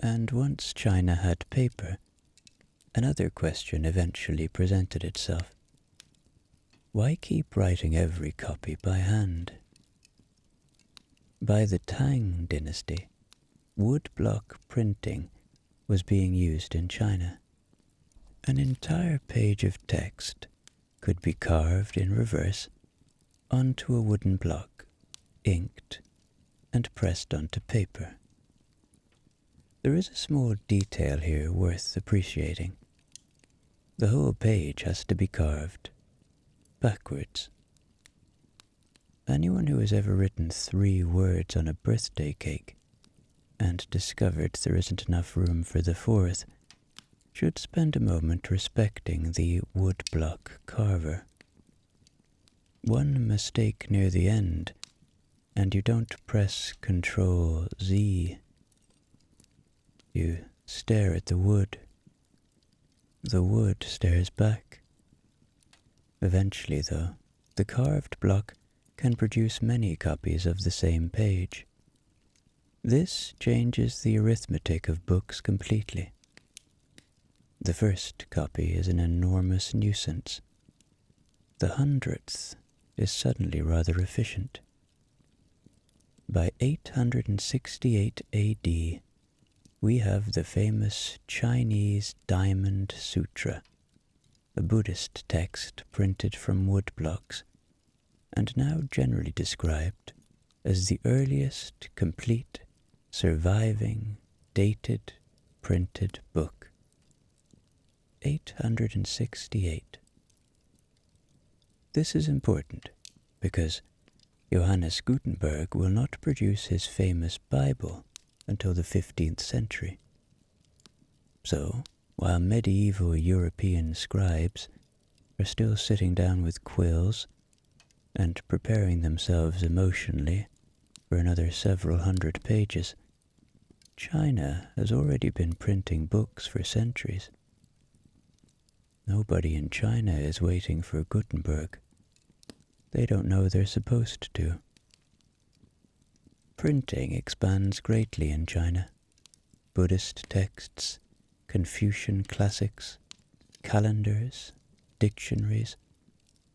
And once China had paper, another question eventually presented itself. Why keep writing every copy by hand? By the Tang dynasty, woodblock printing was being used in China. An entire page of text could be carved in reverse onto a wooden block, inked, and pressed onto paper. There is a small detail here worth appreciating. the whole page has to be carved backwards. Anyone who has ever written 3 words on a birthday cake and discovered there isn't enough room for the 4th should spend a moment respecting the woodblock carver. One mistake near the end, and you don't press Ctrl Z. You stare at the wood. The wood stares back. Eventually, though, the carved block can produce many copies of the same page. This changes the arithmetic of books completely. The first copy is an enormous nuisance. The 100th is suddenly rather efficient. By 868 AD, we have the famous Chinese Diamond Sutra, a Buddhist text printed from wood blocks, and now generally described as the earliest complete, surviving, dated, printed book. 868. This is important because Johannes Gutenberg will not produce his famous Bible until the 15th century. So, while medieval European scribes are still sitting down with quills and preparing themselves emotionally for another several hundred pages, China has already been printing books for centuries. Nobody in China is waiting for Gutenberg. They don't know they're supposed to. Printing expands greatly in China. Buddhist texts, Confucian classics, calendars, dictionaries,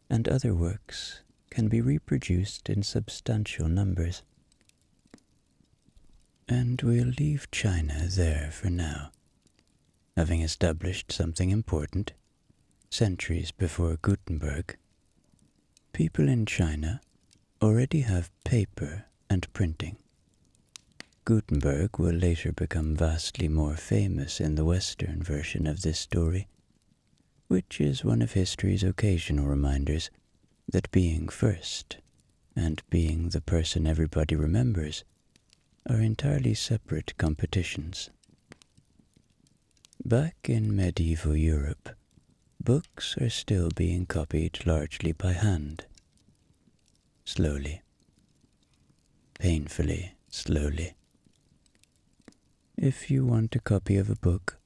and other works can be reproduced in substantial numbers. And we'll leave China there for now, having established something important. Centuries before Gutenberg, people in China already have paper and printing. Gutenberg will later become vastly more famous in the Western version of this story, which is one of history's occasional reminders that being first and being the person everybody remembers are entirely separate competitions. Back in medieval Europe, books are still being copied largely by hand. Slowly. Painfully slowly. If you want a copy of a book,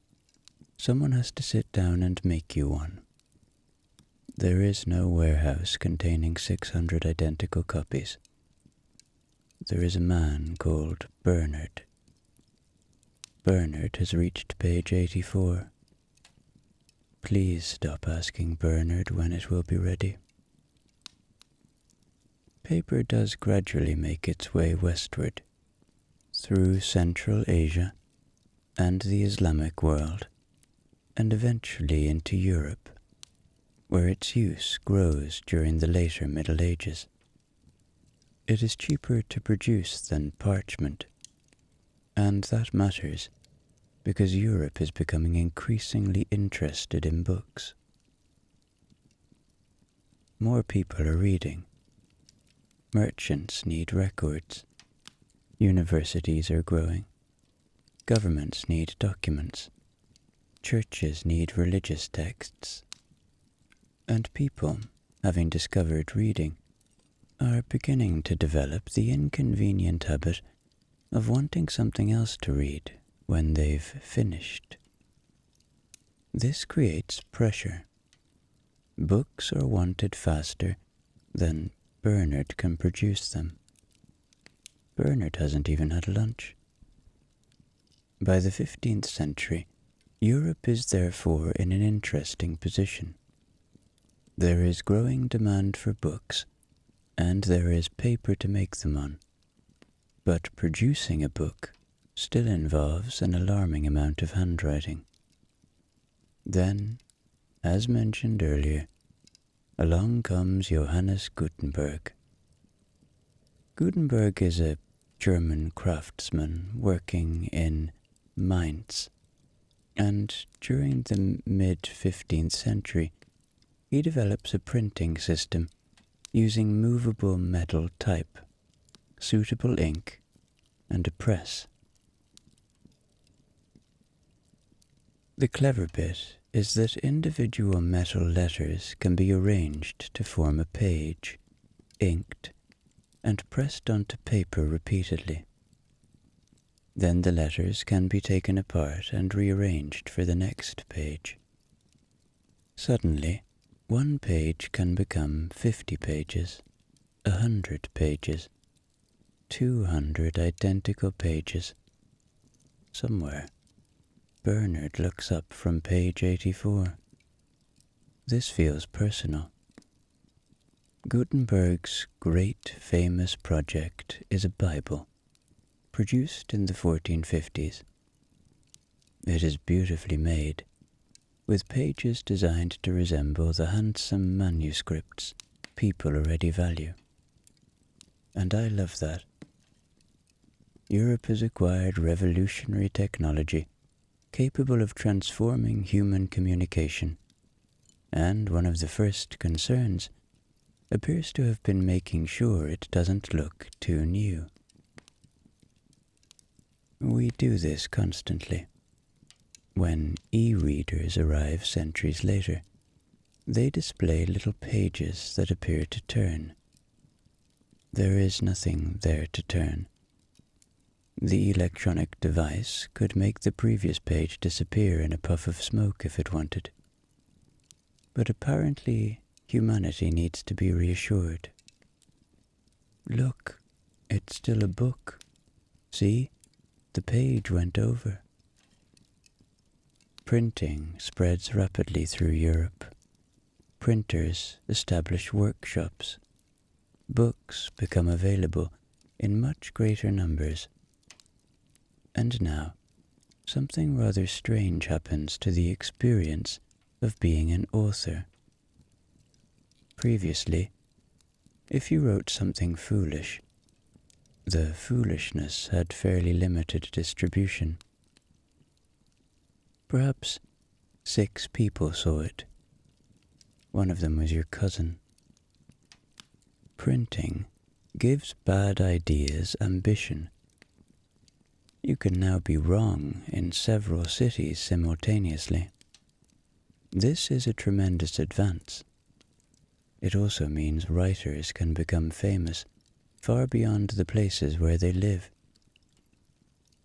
someone has to sit down and make you one. There is no warehouse containing 600 identical copies. There is a man called Bernard. Bernard has reached page 84. Please stop asking Bernard when it will be ready. Paper does gradually make its way westward, through Central Asia and the Islamic world, and eventually into Europe, where its use grows during the later Middle Ages. It is cheaper to produce than parchment, and that matters because Europe is becoming increasingly interested in books. More people are reading. Merchants need records. Universities are growing. Governments need documents. Churches need religious texts. And people, having discovered reading, are beginning to develop the inconvenient habit of wanting something else to read when they've finished. This creates pressure. Books are wanted faster than Bernard can produce them. Bernard hasn't even had lunch. By the 15th century, Europe is therefore in an interesting position. There is growing demand for books, and there is paper to make them on. But producing a book still involves an alarming amount of handwriting. Then, as mentioned earlier, along comes Johannes Gutenberg. Gutenberg is a German craftsman working in Mainz, and during the mid-15th century, he develops a printing system using movable metal type, suitable ink, and a press. The clever bit is that individual metal letters can be arranged to form a page, inked, and pressed onto paper repeatedly. Then the letters can be taken apart and rearranged for the next page. Suddenly, one page can become 50 pages, 100 pages, 200 identical pages. Somewhere, Bernard looks up from page 84. This feels personal. Gutenberg's great famous project is a Bible, produced in the 1450s. It is beautifully made, with pages designed to resemble the handsome manuscripts people already value. And I love that. Europe has acquired revolutionary technology capable of transforming human communication, and one of the first concerns appears to have been making sure it doesn't look too new. We do this constantly. When e-readers arrive centuries later, they display little pages that appear to turn. There is nothing there to turn. The electronic device could make the previous page disappear in a puff of smoke if it wanted. But apparently, humanity needs to be reassured. Look, it's still a book. See, the page went over. Printing spreads rapidly through Europe. Printers establish workshops. Books become available in much greater numbers. And now, something rather strange happens to the experience of being an author. Previously, if you wrote something foolish, the foolishness had fairly limited distribution. Perhaps 6 people saw it. One of them was your cousin. Printing gives bad ideas ambition. You can now be wrong in several cities simultaneously. This is a tremendous advance. It also means writers can become famous far beyond the places where they live.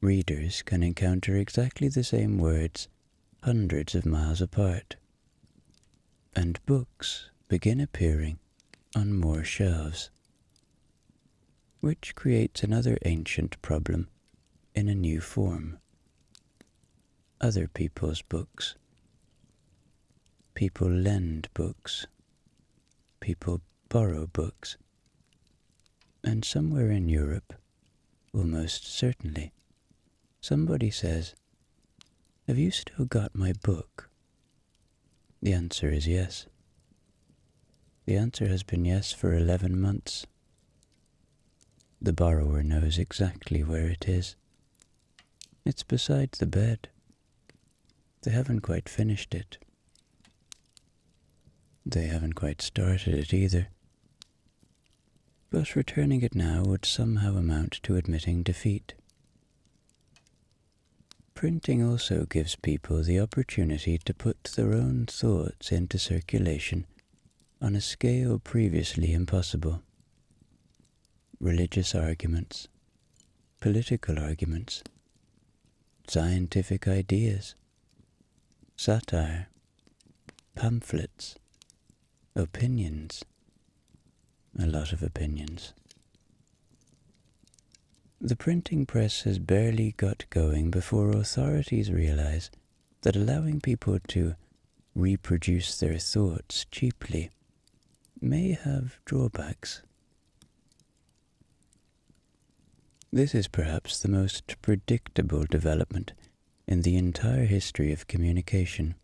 Readers can encounter exactly the same words hundreds of miles apart. And books begin appearing on more shelves, which creates another ancient problem in a new form. Other people's books. People lend books. People borrow books. And somewhere in Europe, almost certainly, somebody says, "Have you still got my book?" The answer is yes. The answer has been yes for 11 months. The borrower knows exactly where it is. It's beside the bed. They haven't quite finished it. They haven't quite started it either. But returning it now would somehow amount to admitting defeat. Printing also gives people the opportunity to put their own thoughts into circulation on a scale previously impossible. Religious arguments, political arguments, scientific ideas, satire, pamphlets, opinions, a lot of opinions. The printing press has barely got going before authorities realize that allowing people to reproduce their thoughts cheaply may have drawbacks. This is perhaps the most predictable development in the entire history of communication.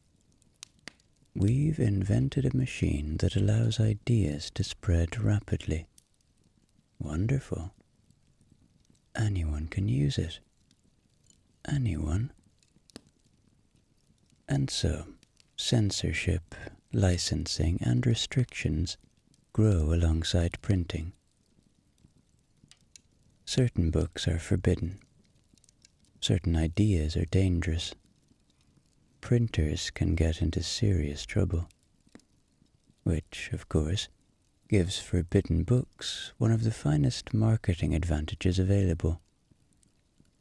We've invented a machine that allows ideas to spread rapidly. Wonderful. Anyone can use it. Anyone. And so, censorship, licensing, and restrictions grow alongside printing. Certain books are forbidden. Certain ideas are dangerous. Printers can get into serious trouble, which, of course, gives forbidden books one of the finest marketing advantages available.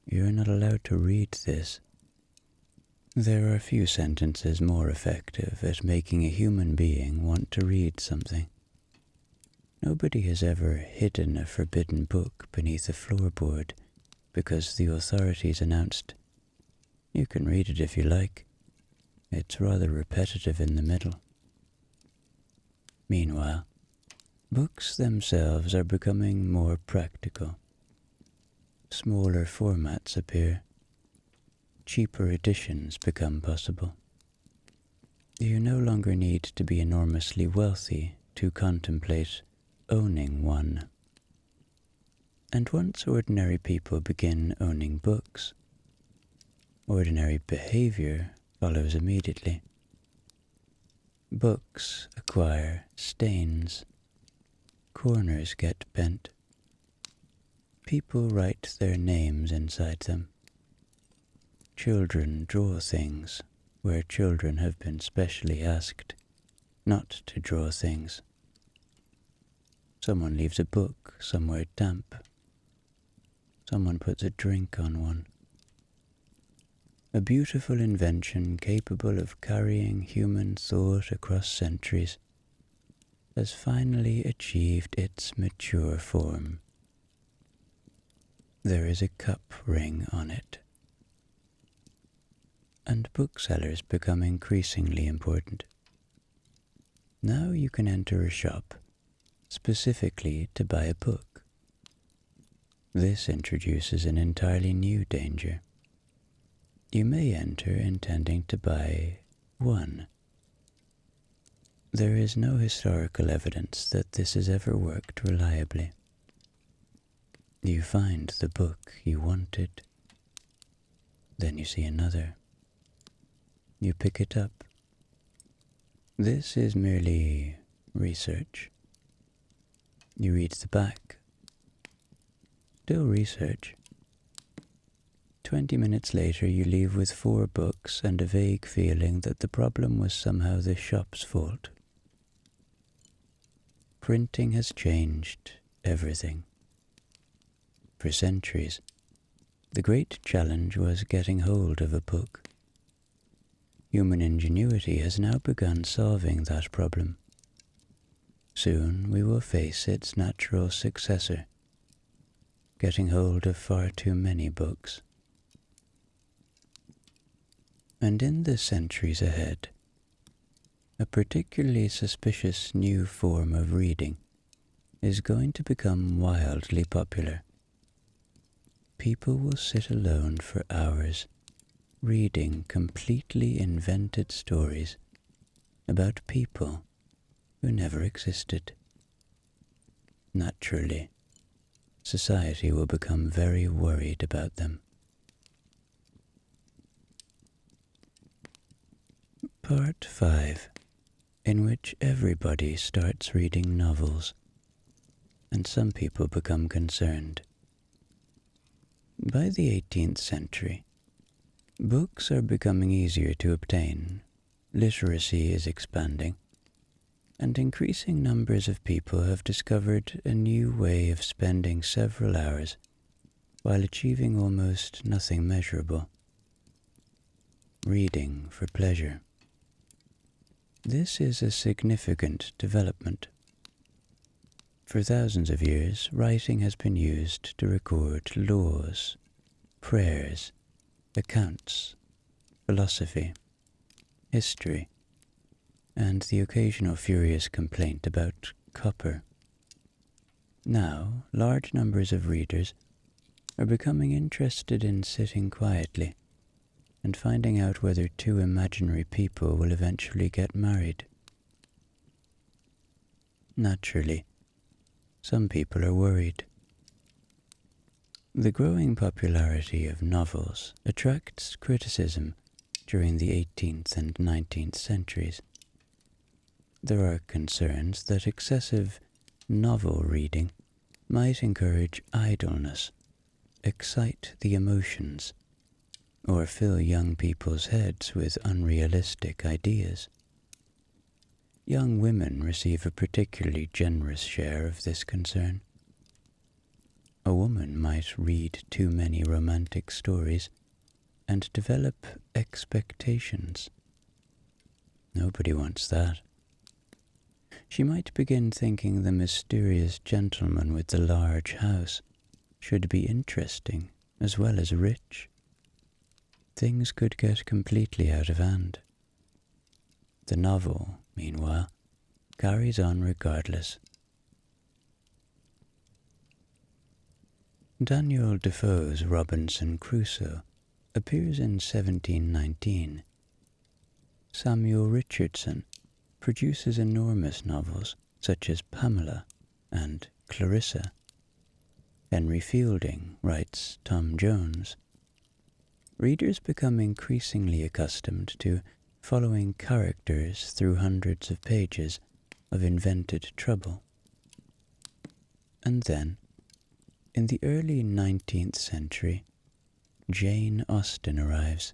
You're not allowed to read this. There are few sentences more effective at making a human being want to read something. Nobody has ever hidden a forbidden book beneath a floorboard because the authorities announced, "You can read it if you like. It's rather repetitive in the middle." Meanwhile, books themselves are becoming more practical. Smaller formats appear. Cheaper editions become possible. You no longer need to be enormously wealthy to contemplate owning one. And once ordinary people begin owning books, ordinary behavior follows immediately. Books acquire stains. Corners get bent. People write their names inside them. Children draw things where children have been specially asked not to draw things. Someone leaves a book somewhere damp. Someone puts a drink on one. A beautiful invention capable of carrying human thought across centuries has finally achieved its mature form. There is a cup ring on it. And booksellers become increasingly important. Now you can enter a shop specifically to buy a book. This introduces an entirely new danger. You may enter intending to buy one. There is no historical evidence that this has ever worked reliably. You find the book you wanted. Then you see another. You pick it up. This is merely research. You read the back. Still research. 20 minutes later you leave with 4 books and a vague feeling that the problem was somehow the shop's fault. Printing has changed everything. For centuries, the great challenge was getting hold of a book. Human ingenuity has now begun solving that problem. Soon we will face its natural successor, getting hold of far too many books. And in the centuries ahead, a particularly suspicious new form of reading is going to become wildly popular. People will sit alone for hours, reading completely invented stories about people who never existed. Naturally, society will become very worried about them. Part 5, in which everybody starts reading novels, and some people become concerned. By the 18th century, books are becoming easier to obtain, literacy is expanding, and increasing numbers of people have discovered a new way of spending several hours while achieving almost nothing measurable. Reading for pleasure. This is a significant development. For thousands of years, writing has been used to record laws, prayers, accounts, philosophy, history, and the occasional furious complaint about copper. Now, large numbers of readers are becoming interested in sitting quietly and finding out whether 2 imaginary people will eventually get married. Naturally, some people are worried. The growing popularity of novels attracts criticism during the 18th and 19th centuries. There are concerns that excessive novel reading might encourage idleness, excite the emotions, or fill young people's heads with unrealistic ideas. Young women receive a particularly generous share of this concern. A woman might read too many romantic stories and develop expectations. Nobody wants that. She might begin thinking the mysterious gentleman with the large house should be interesting as well as rich. Things could get completely out of hand. The novel, meanwhile, carries on regardless. Daniel Defoe's Robinson Crusoe appears in 1719. Samuel Richardson produces enormous novels such as Pamela and Clarissa. Henry Fielding writes Tom Jones. Readers become increasingly accustomed to following characters through hundreds of pages of invented trouble. And then, in the early 19th century, Jane Austen arrives.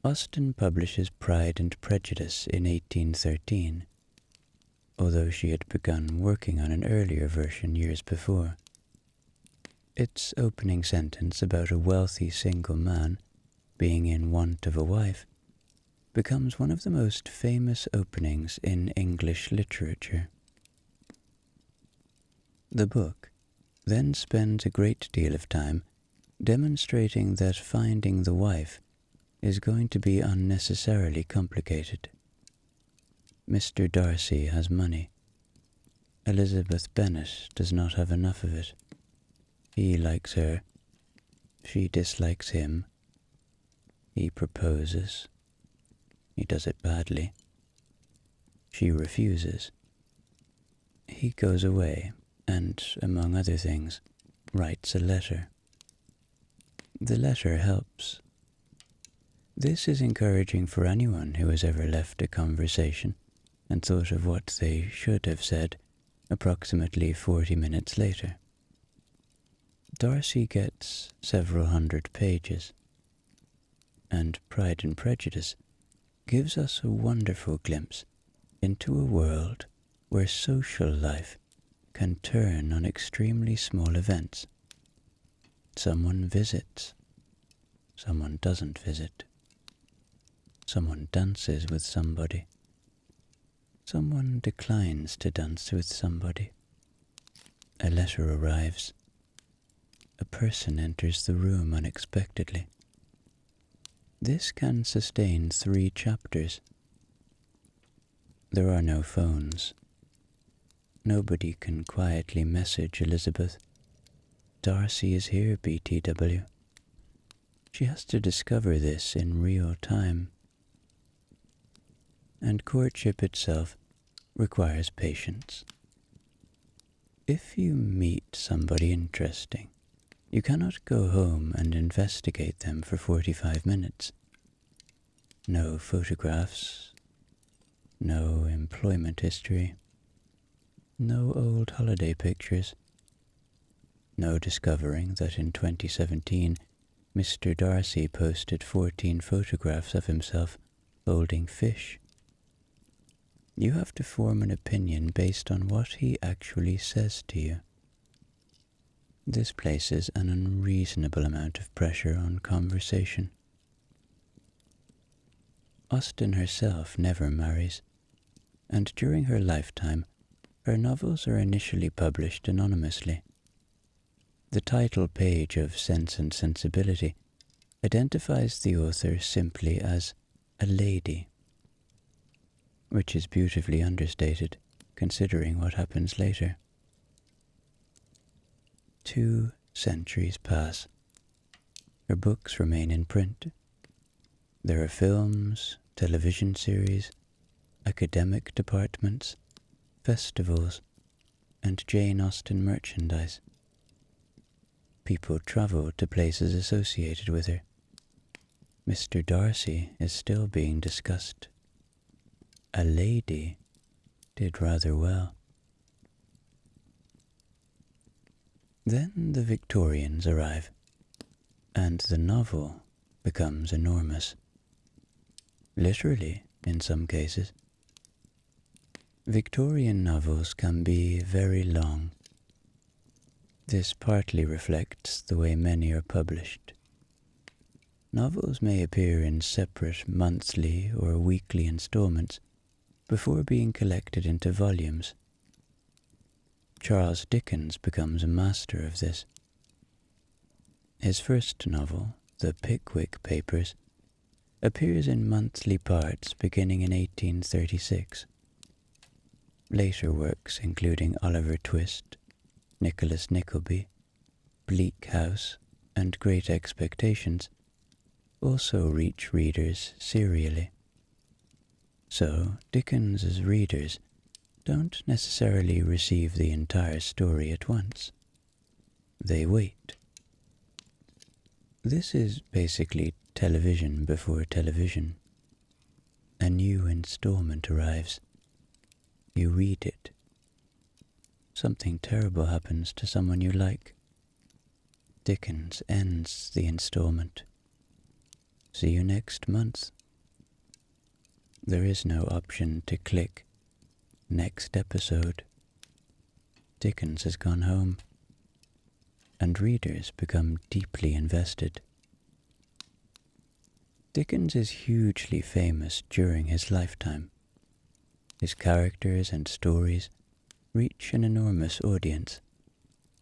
Austen publishes Pride and Prejudice in 1813, although she had begun working on an earlier version years before. Its opening sentence about a wealthy single man being in want of a wife becomes one of the most famous openings in English literature. The book then spends a great deal of time demonstrating that finding the wife is going to be unnecessarily complicated. Mr. Darcy has money. Elizabeth Bennet does not have enough of it. He likes her. She dislikes him. He proposes. He does it badly. She refuses. He goes away and, among other things, writes a letter. The letter helps. This is encouraging for anyone who has ever left a conversation and thought of what they should have said approximately 40 minutes later. Darcy gets several hundred pages, and Pride and Prejudice gives us a wonderful glimpse into a world where social life can turn on extremely small events. Someone visits, someone doesn't visit. Someone dances with somebody. Someone declines to dance with somebody. A letter arrives. A person enters the room unexpectedly. This can sustain 3 chapters. There are no phones. Nobody can quietly message Elizabeth. Darcy is here, BTW. She has to discover this in real time. And courtship itself requires patience. If you meet somebody interesting, you cannot go home and investigate them for 45 minutes. No photographs, no employment history, no old holiday pictures, no discovering that in 2017 Mr. Darcy posted 14 photographs of himself holding fish. You have to form an opinion based on what he actually says to you. This places an unreasonable amount of pressure on conversation. Austen herself never marries, and during her lifetime, her novels are initially published anonymously. The title page of Sense and Sensibility identifies the author simply as a lady, which is beautifully understated, considering what happens later. 2 centuries pass. Her books remain in print. There are films, television series, academic departments, festivals, and Jane Austen merchandise. People travel to places associated with her. Mr. Darcy is still being discussed. A lady did rather well. Then the Victorians arrive, and the novel becomes enormous. Literally, in some cases. Victorian novels can be very long. This partly reflects the way many are published. Novels may appear in separate monthly or weekly installments before being collected into volumes. Charles Dickens becomes a master of this. His first novel, The Pickwick Papers, appears in monthly parts beginning in 1836. Later works, including Oliver Twist, Nicholas Nickleby, Bleak House, and Great Expectations, also reach readers serially. So Dickens's readers don't necessarily receive the entire story at once. They wait. This is basically television before television. A new installment arrives. You read it. Something terrible happens to someone you like. Dickens ends the installment. See you next month. There is no option to click next episode. Dickens has gone home, and readers become deeply invested. Dickens is hugely famous during his lifetime. His characters and stories reach an enormous audience,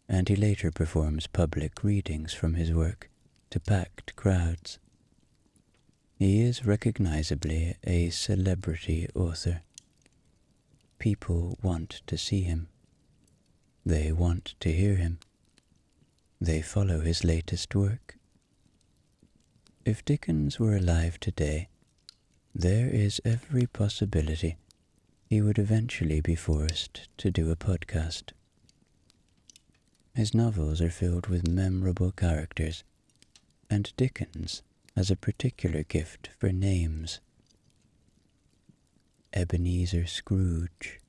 and he later performs public readings from his work to packed crowds. He is recognizably a celebrity author. People want to see him. They want to hear him. They follow his latest work. If Dickens were alive today, there is every possibility he would eventually be forced to do a podcast. His novels are filled with memorable characters, and Dickens has a particular gift for names. Ebenezer Scrooge,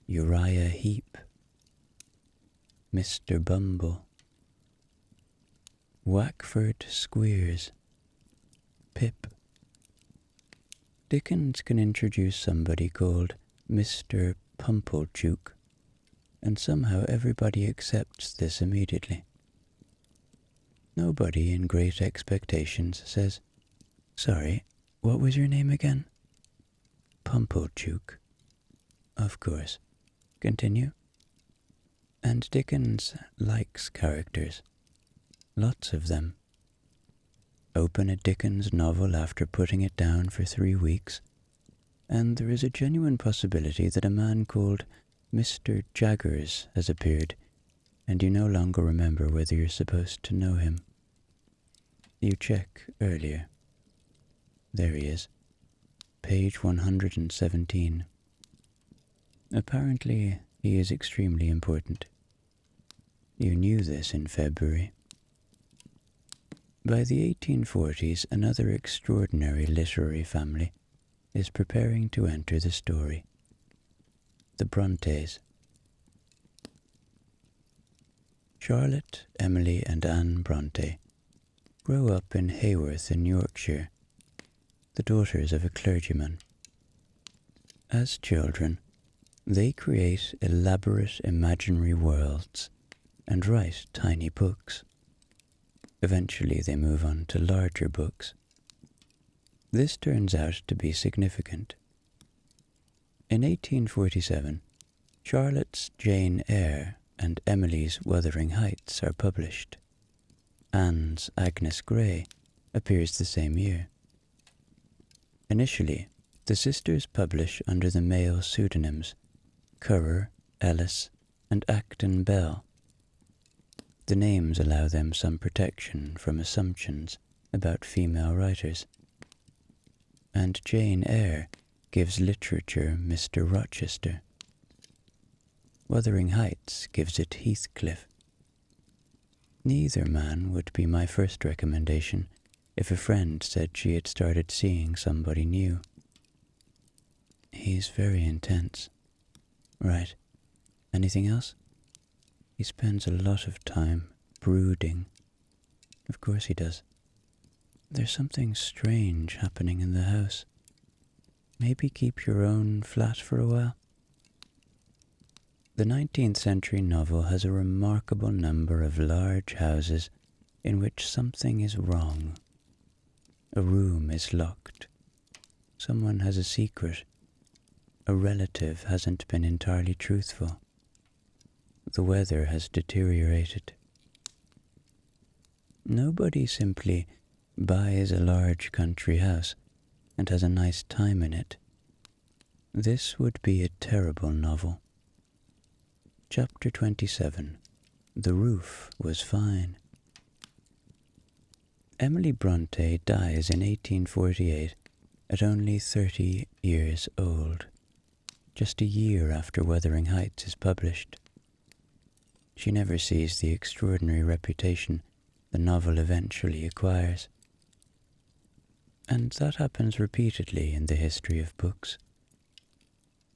Uriah Heep, Mr. Bumble, Wackford Squeers, Pip. Dickens can introduce somebody called Mr. Pumplechook, and somehow everybody accepts this immediately. Nobody in Great Expectations says, "Sorry, what was your name again?" Pumplechook. Of course. Continue. And Dickens likes characters. Lots of them. Open a Dickens novel after putting it down for 3 weeks, and there is a genuine possibility that a man called Mr. Jaggers has appeared, and you no longer remember whether you're supposed to know him. You check earlier. There he is. Page 117. Apparently, he is extremely important. You knew this in February. By the 1840s, another extraordinary literary family is preparing to enter the story. The Brontes. Charlotte, Emily, and Anne Bronte grow up in Haworth in Yorkshire, the daughters of a clergyman. As children, they create elaborate imaginary worlds and write tiny books. Eventually they move on to larger books. This turns out to be significant. In 1847, Charlotte's Jane Eyre and Emily's Wuthering Heights are published. Anne's Agnes Grey appears the same year. Initially, the sisters publish under the male pseudonyms Currer, Ellis, and Acton Bell. The names allow them some protection from assumptions about female writers. And Jane Eyre gives literature Mr. Rochester. Wuthering Heights gives it Heathcliff. Neither man would be my first recommendation if a friend said she had started seeing somebody new. He's very intense. Right. Anything else? He spends a lot of time brooding. Of course he does. There's something strange happening in the house. Maybe keep your own flat for a while? The 19th century novel has a remarkable number of large houses in which something is wrong. A room is locked. Someone has a secret. A relative hasn't been entirely truthful. The weather has deteriorated. Nobody simply buys a large country house and has a nice time in it. This would be a terrible novel. Chapter 27. The Roof Was Fine. Emily Bronte dies in 1848 at only 30 years old, just a year after Wuthering Heights is published. She never sees the extraordinary reputation the novel eventually acquires. And that happens repeatedly in the history of books.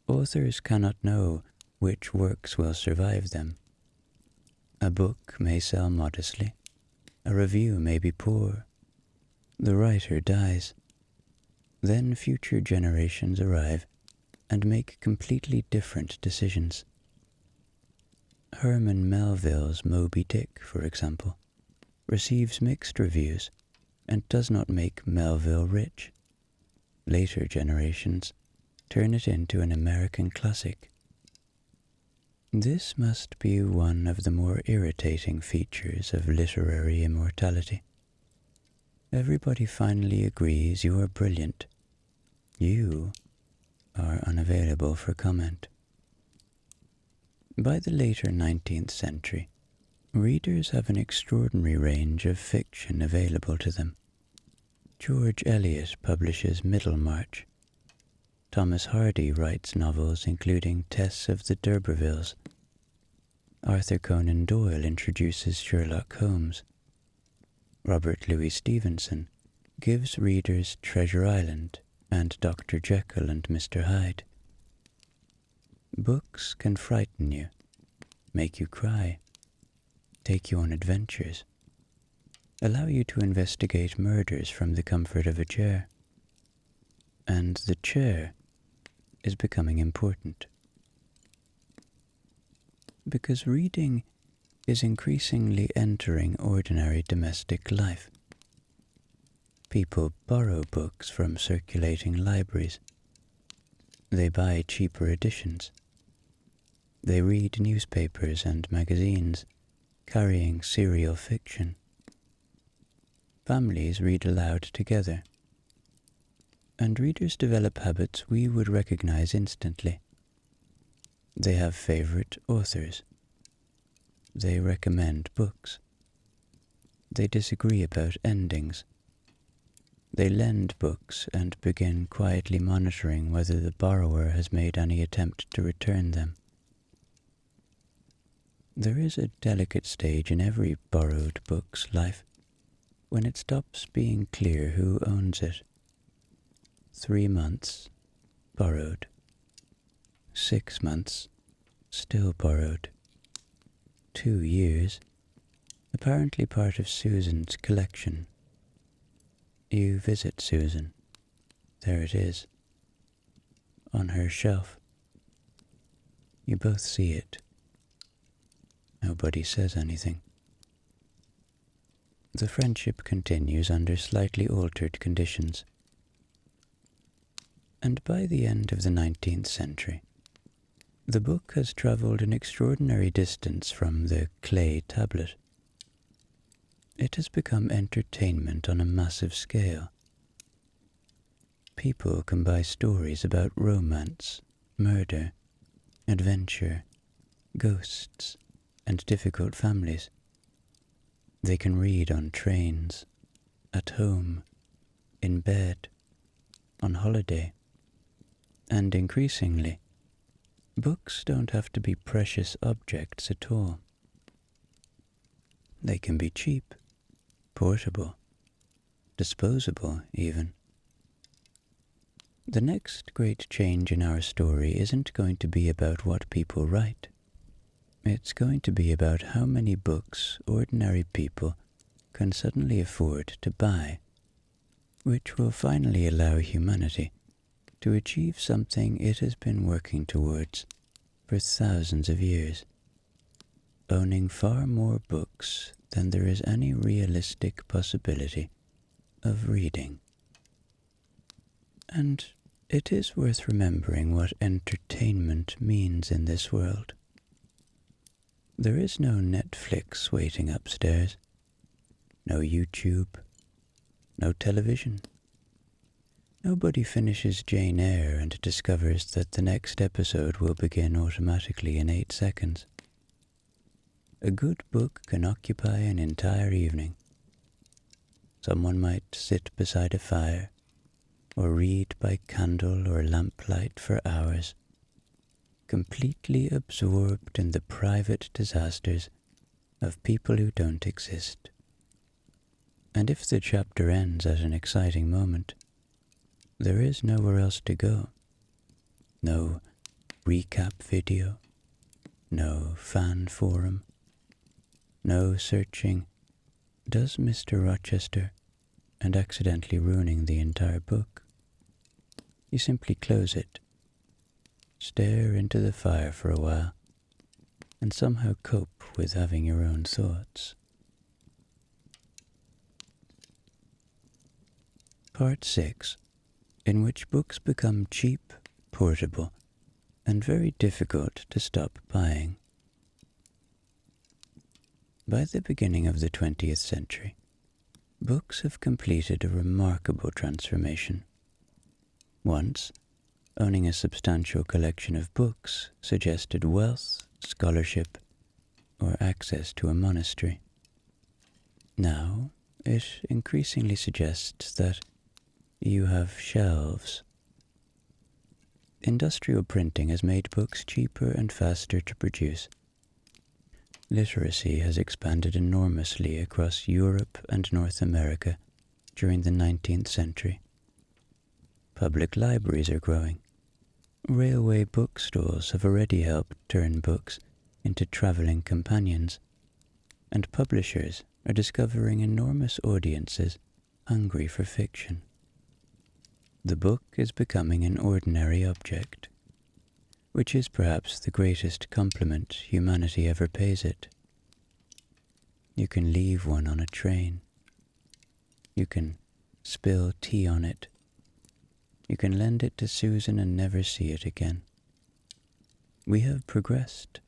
Authors cannot know which works will survive them. A book may sell modestly, a review may be poor, the writer dies. Then future generations arrive and make completely different decisions. Herman Melville's Moby Dick, for example, receives mixed reviews and does not make Melville rich. Later generations turn it into an American classic. This must be one of the more irritating features of literary immortality. Everybody finally agrees you are brilliant. You are unavailable for comment. By the later 19th century, readers have an extraordinary range of fiction available to them. George Eliot publishes Middlemarch. Thomas Hardy writes novels including Tess of the D'Urbervilles. Arthur Conan Doyle introduces Sherlock Holmes. Robert Louis Stevenson gives readers Treasure Island and Dr. Jekyll and Mr. Hyde. Books can frighten you, make you cry, take you on adventures, allow you to investigate murders from the comfort of a chair. And the chair is becoming important. Because reading is increasingly entering ordinary domestic life. People borrow books from circulating libraries. They buy cheaper editions. They read newspapers and magazines carrying serial fiction. Families read aloud together. And readers develop habits we would recognize instantly. They have favorite authors. They recommend books. They disagree about endings. They lend books and begin quietly monitoring whether the borrower has made any attempt to return them. There is a delicate stage in every borrowed book's life when it stops being clear who owns it. 3 months, borrowed. 6 months, still borrowed. 2 years, apparently part of Susan's collection. You visit Susan. There it is, on her shelf. You both see it. Nobody says anything. The friendship continues under slightly altered conditions. And by the end of the 19th century, the book has travelled an extraordinary distance from the clay tablet. It has become entertainment on a massive scale. People can buy stories about romance, murder, adventure, ghosts, and difficult families. They can read on trains, at home, in bed, on holiday. And increasingly, books don't have to be precious objects at all. They can be cheap, portable, disposable even. The next great change in our story isn't going to be about what people write. It's going to be about how many books ordinary people can suddenly afford to buy, which will finally allow humanity to achieve something it has been working towards for thousands of years, owning far more books than there is any realistic possibility of reading. And it is worth remembering what entertainment means in this world. There is no Netflix waiting upstairs, no YouTube, no television. Nobody finishes Jane Eyre and discovers that the next episode will begin automatically in 8 seconds. A good book can occupy an entire evening. Someone might sit beside a fire, or read by candle or lamplight for hours, completely absorbed in the private disasters of people who don't exist. And if the chapter ends at an exciting moment, there is nowhere else to go. No recap video, no fan forum, no searching, "Does Mr. Rochester?" and accidentally ruining the entire book. You simply close it, stare into the fire for a while, and somehow cope with having your own thoughts. Part 6, in which books become cheap, portable, and very difficult to stop buying. By the beginning of the 20th century, books have completed a remarkable transformation. Once, owning a substantial collection of books suggested wealth, scholarship, or access to a monastery. Now, it increasingly suggests that you have shelves. Industrial printing has made books cheaper and faster to produce. Literacy has expanded enormously across Europe and North America during the 19th century. Public libraries are growing. Railway bookstalls have already helped turn books into traveling companions, and publishers are discovering enormous audiences hungry for fiction. The book is becoming an ordinary object, which is perhaps the greatest compliment humanity ever pays it. You can leave one on a train. You can spill tea on it. You can lend it to Susan and never see it again. We have progressed,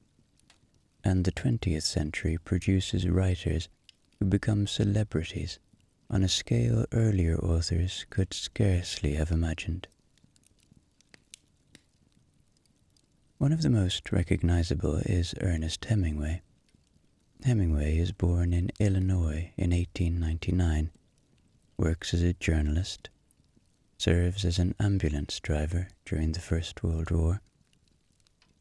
and the 20th century produces writers who become celebrities on a scale earlier authors could scarcely have imagined. One of the most recognizable is Ernest Hemingway. Hemingway is born in Illinois in 1899, works as a journalist, serves as an ambulance driver during the First World War,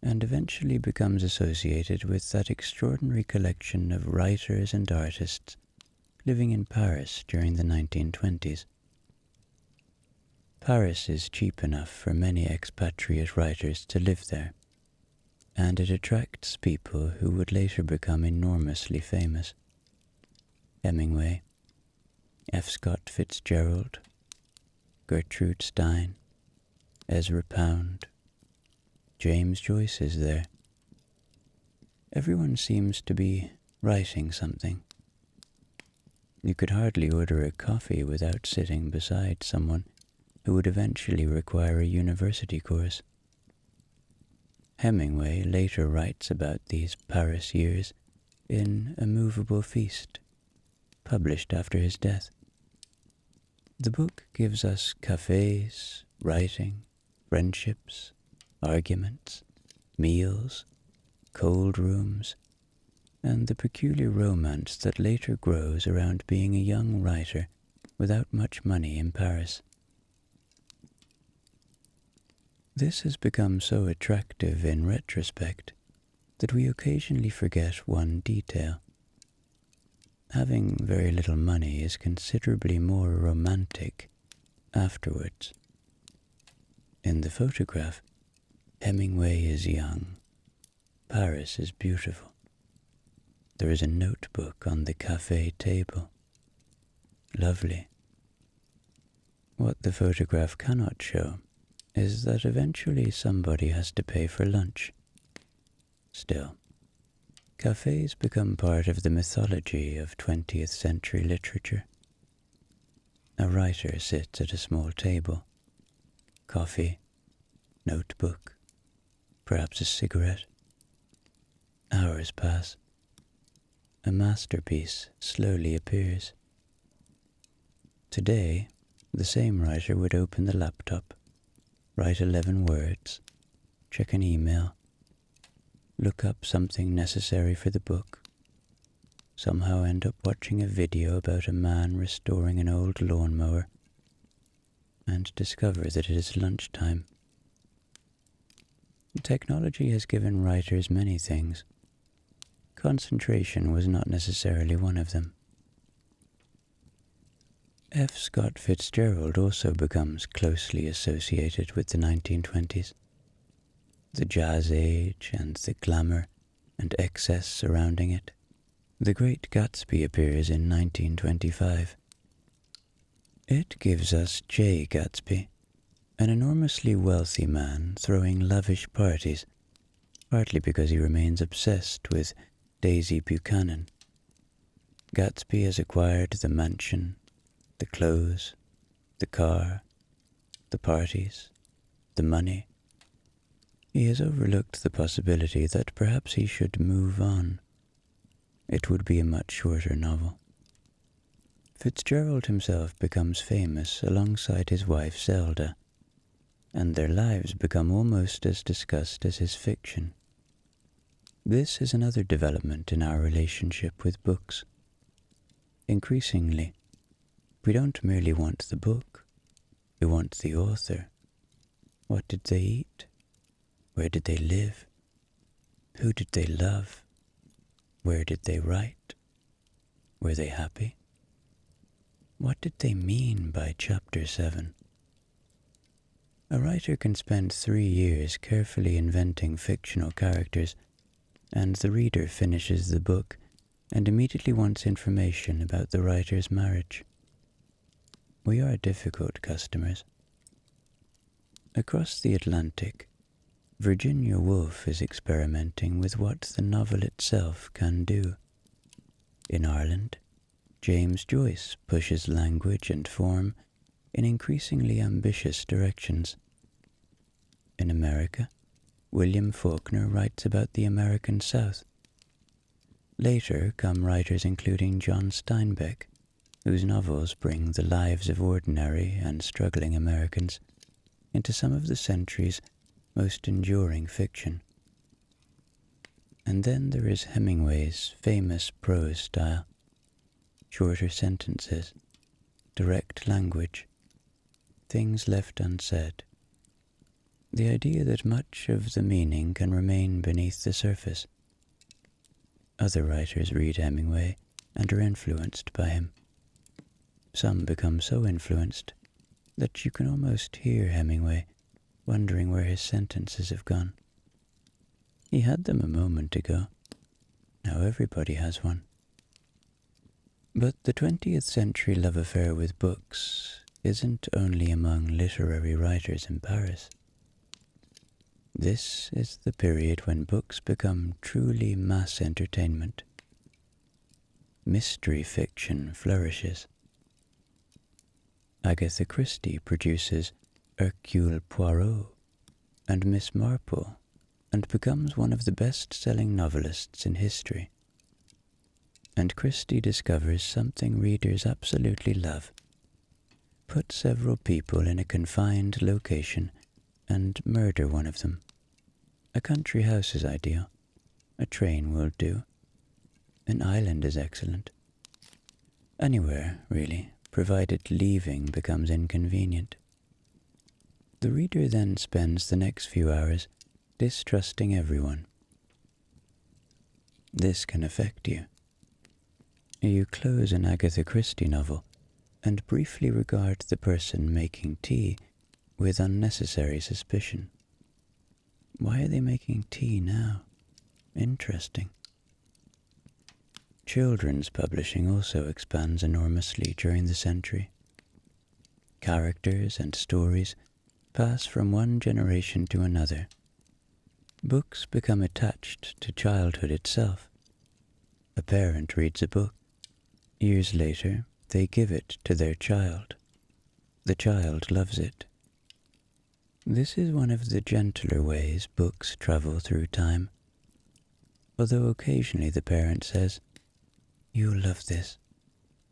and eventually becomes associated with that extraordinary collection of writers and artists living in Paris during the 1920s. Paris is cheap enough for many expatriate writers to live there, and it attracts people who would later become enormously famous. Hemingway, F. Scott Fitzgerald, Gertrude Stein, Ezra Pound, James Joyce is there. Everyone seems to be writing something. You could hardly order a coffee without sitting beside someone who would eventually require a university course. Hemingway later writes about these Paris years in A Movable Feast, published after his death. The book gives us cafes, writing, friendships, arguments, meals, cold rooms, and the peculiar romance that later grows around being a young writer without much money in Paris. This has become so attractive in retrospect that we occasionally forget one detail. having very little money is considerably more romantic afterwards. In the photograph, Hemingway is young. Paris is beautiful. There is a notebook on the cafe table. Lovely. What the photograph cannot show is that eventually somebody has to pay for lunch. Still, cafes become part of the mythology of 20th century literature. A writer sits at a small table. Coffee, notebook, perhaps a cigarette. Hours pass. A masterpiece slowly appears. Today, the same writer would open the laptop, write 11 words, check an email, look up something necessary for the book, somehow end up watching a video about a man restoring an old lawnmower, and discover that it is lunchtime. Technology has given writers many things. Concentration was not necessarily one of them. F. Scott Fitzgerald also becomes closely associated with the 1920s. The jazz age and the glamour and excess surrounding it. The Great Gatsby appears in 1925. It gives us J. Gatsby, an enormously wealthy man throwing lavish parties, partly because he remains obsessed with Daisy Buchanan. Gatsby has acquired the mansion, the clothes, the car, the parties, the money. He has overlooked the possibility that perhaps he should move on. It would be a much shorter novel. Fitzgerald himself becomes famous alongside his wife Zelda, and their lives become almost as discussed as his fiction. This is another development in our relationship with books. Increasingly, we don't merely want the book, we want the author. What did they eat? Where did they live? Who did they love? Where did they write? Were they happy? What did they mean by Chapter 7? A writer can spend 3 years carefully inventing fictional characters, and the reader finishes the book and immediately wants information about the writer's marriage. We are difficult customers. Across the Atlantic, Virginia Woolf is experimenting with what the novel itself can do. In Ireland, James Joyce pushes language and form in increasingly ambitious directions. In America, William Faulkner writes about the American South. Later come writers including John Steinbeck, whose novels bring the lives of ordinary and struggling Americans into some of the century's most enduring fiction. And then there is Hemingway's famous prose style, shorter sentences, direct language, things left unsaid. The idea that much of the meaning can remain beneath the surface. Other writers read Hemingway and are influenced by him. Some become so influenced that you can almost hear Hemingway wondering where his sentences have gone. He had them a moment ago. Now everybody has one. But the 20th century love affair with books isn't only among literary writers in Paris. This is the period when books become truly mass entertainment. Mystery fiction flourishes. Agatha Christie produces Hercule Poirot and Miss Marple and becomes one of the best-selling novelists in history. And Christie discovers something readers absolutely love. Put several people in a confined location and murder one of them. A country house is ideal. A train will do. An island is excellent. Anywhere, really, provided leaving becomes inconvenient. The reader then spends the next few hours distrusting everyone. This can affect you. You close an Agatha Christie novel and briefly regard the person making tea with unnecessary suspicion. Why are they making tea now? Interesting. Children's publishing also expands enormously during the century. Characters and stories pass from one generation to another. Books become attached to childhood itself. A parent reads a book. Years later, they give it to their child. The child loves it. This is one of the gentler ways books travel through time. Although occasionally the parent says, "You'll love this.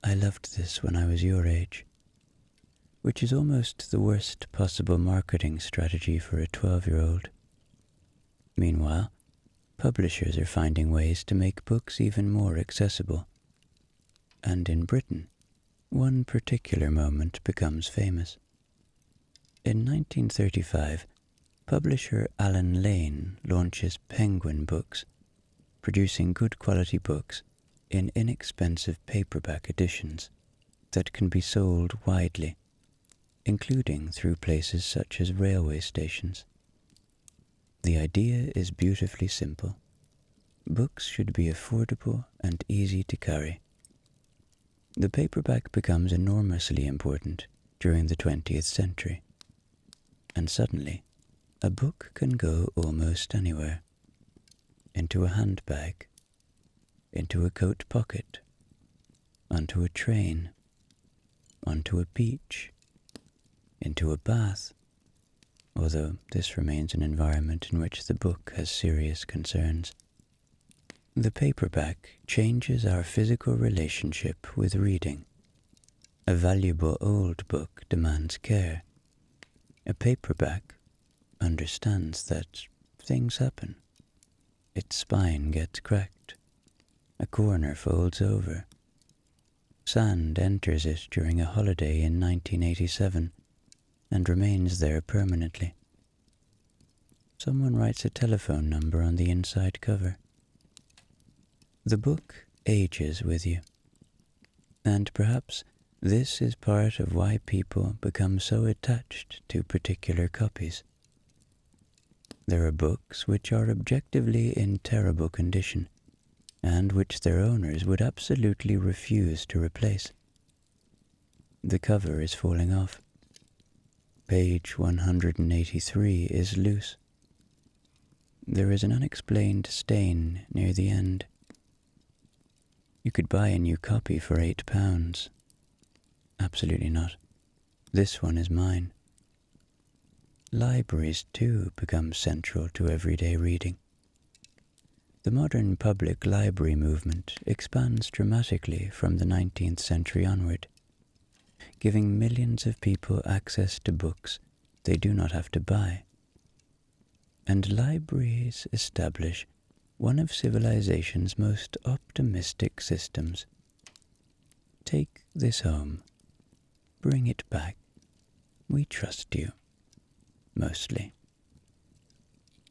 I loved this when I was your age," which is almost the worst possible marketing strategy for a 12-year-old. Meanwhile, publishers are finding ways to make books even more accessible. And in Britain, one particular moment becomes famous. In 1935, publisher Alan Lane launches Penguin Books, producing good quality books in inexpensive paperback editions that can be sold widely, including through places such as railway stations. The idea is beautifully simple. Books should be affordable and easy to carry. The paperback becomes enormously important during the 20th century, and suddenly a book can go almost anywhere. Into a handbag, into a coat pocket, onto a train, onto a beach, into a bath, although this remains an environment in which the book has serious concerns. The paperback changes our physical relationship with reading. A valuable old book demands care. A paperback understands that things happen. Its spine gets cracked. A corner folds over. Sand enters it during a holiday in 1987 and remains there permanently. Someone writes a telephone number on the inside cover. The book ages with you. And perhaps this is part of why people become so attached to particular copies. There are books which are objectively in terrible condition, and which their owners would absolutely refuse to replace. The cover is falling off. Page 183 is loose. There is an unexplained stain near the end. You could buy a new copy for £8. Absolutely not. This one is mine. Libraries, too, become central to everyday reading. The modern public library movement expands dramatically from the 19th century onward, giving millions of people access to books they do not have to buy. And libraries establish one of civilization's most optimistic systems. Take this home. Bring it back. We trust you. Mostly.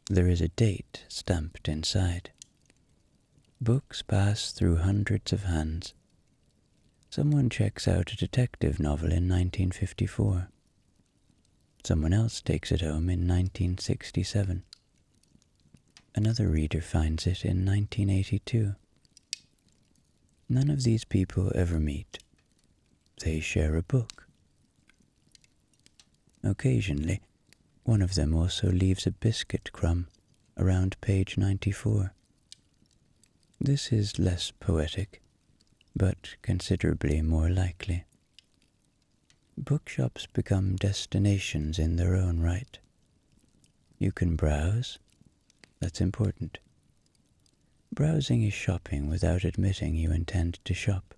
There is a date stamped inside. Books pass through hundreds of hands. Someone checks out a detective novel in 1954. Someone else takes it home in 1967. Another reader finds it in 1982. None of these people ever meet. They share a book. Occasionally, one of them also leaves a biscuit crumb around page 94. This is less poetic, but considerably more likely. Bookshops become destinations in their own right. You can browse. That's important. Browsing is shopping without admitting you intend to shop.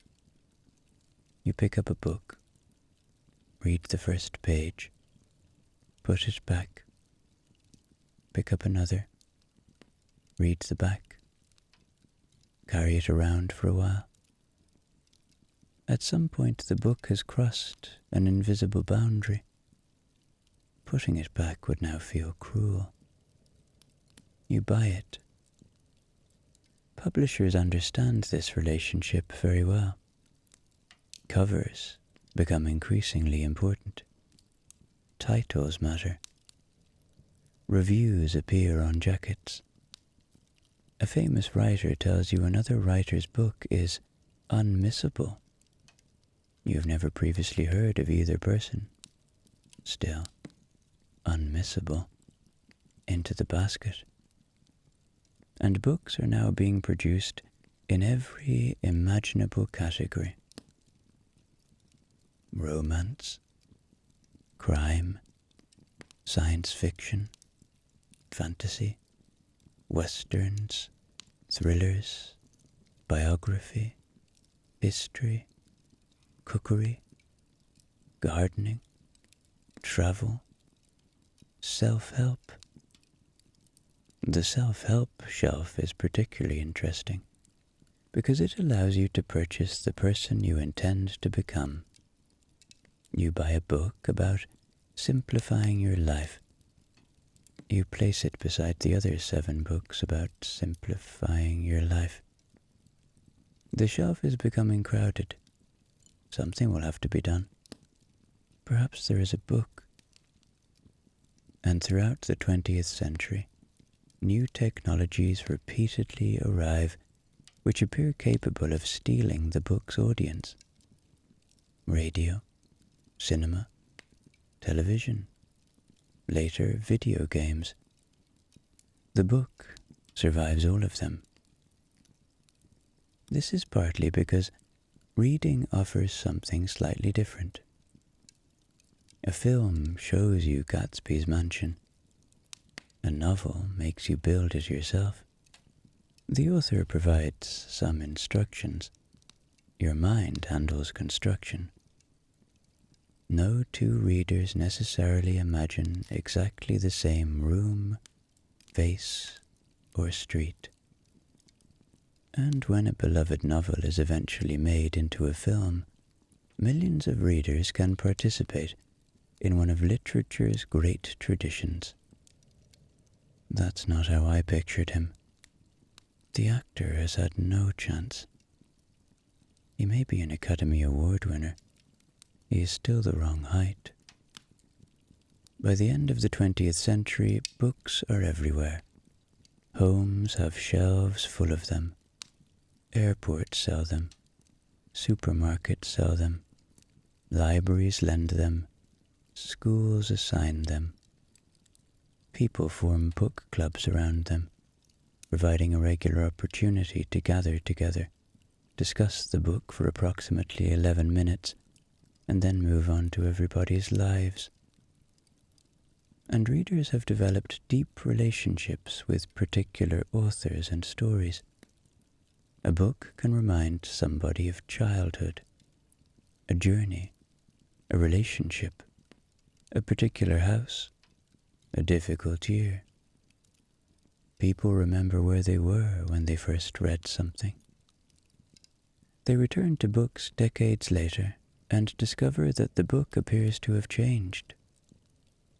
You pick up a book, read the first page, put it back, pick up another, read the back, carry it around for a while. At some point the book has crossed an invisible boundary. Putting it back would now feel cruel. You buy it. Publishers understand this relationship very well. Covers become increasingly important. Titles matter. Reviews appear on jackets. A famous writer tells you another writer's book is unmissable. You've never previously heard of either person. Still, unmissable. Into the basket. And books are now being produced in every imaginable category. Romance, crime, science fiction, fantasy, westerns, thrillers, biography, history, cookery, gardening, travel, self-help. The self-help shelf is particularly interesting because it allows you to purchase the person you intend to become. You buy a book about simplifying your life. You place it beside the other 7 books about simplifying your life. The shelf is becoming crowded. Something will have to be done. Perhaps there is a book. And throughout the 20th century, new technologies repeatedly arrive which appear capable of stealing the book's audience. Radio, cinema, television, later video games. The book survives all of them. This is partly because reading offers something slightly different. A film shows you Gatsby's mansion. A novel makes you build it yourself. The author provides some instructions. Your mind handles construction. No 2 readers necessarily imagine exactly the same room, face, or street. And when a beloved novel is eventually made into a film, millions of readers can participate in one of literature's great traditions. That's not how I pictured him. The actor has had no chance. He may be an Academy Award winner. He is still the wrong height. By the end of the 20th century, books are everywhere. Homes have shelves full of them. Airports sell them. Supermarkets sell them. Libraries lend them. Schools assign them. People form book clubs around them, providing a regular opportunity to gather together, discuss the book for approximately 11 minutes, and then move on to everybody's lives. And readers have developed deep relationships with particular authors and stories. A book can remind somebody of childhood, a journey, a relationship, a particular house, a difficult year. People remember where they were when they first read something. They return to books decades later and discover that the book appears to have changed.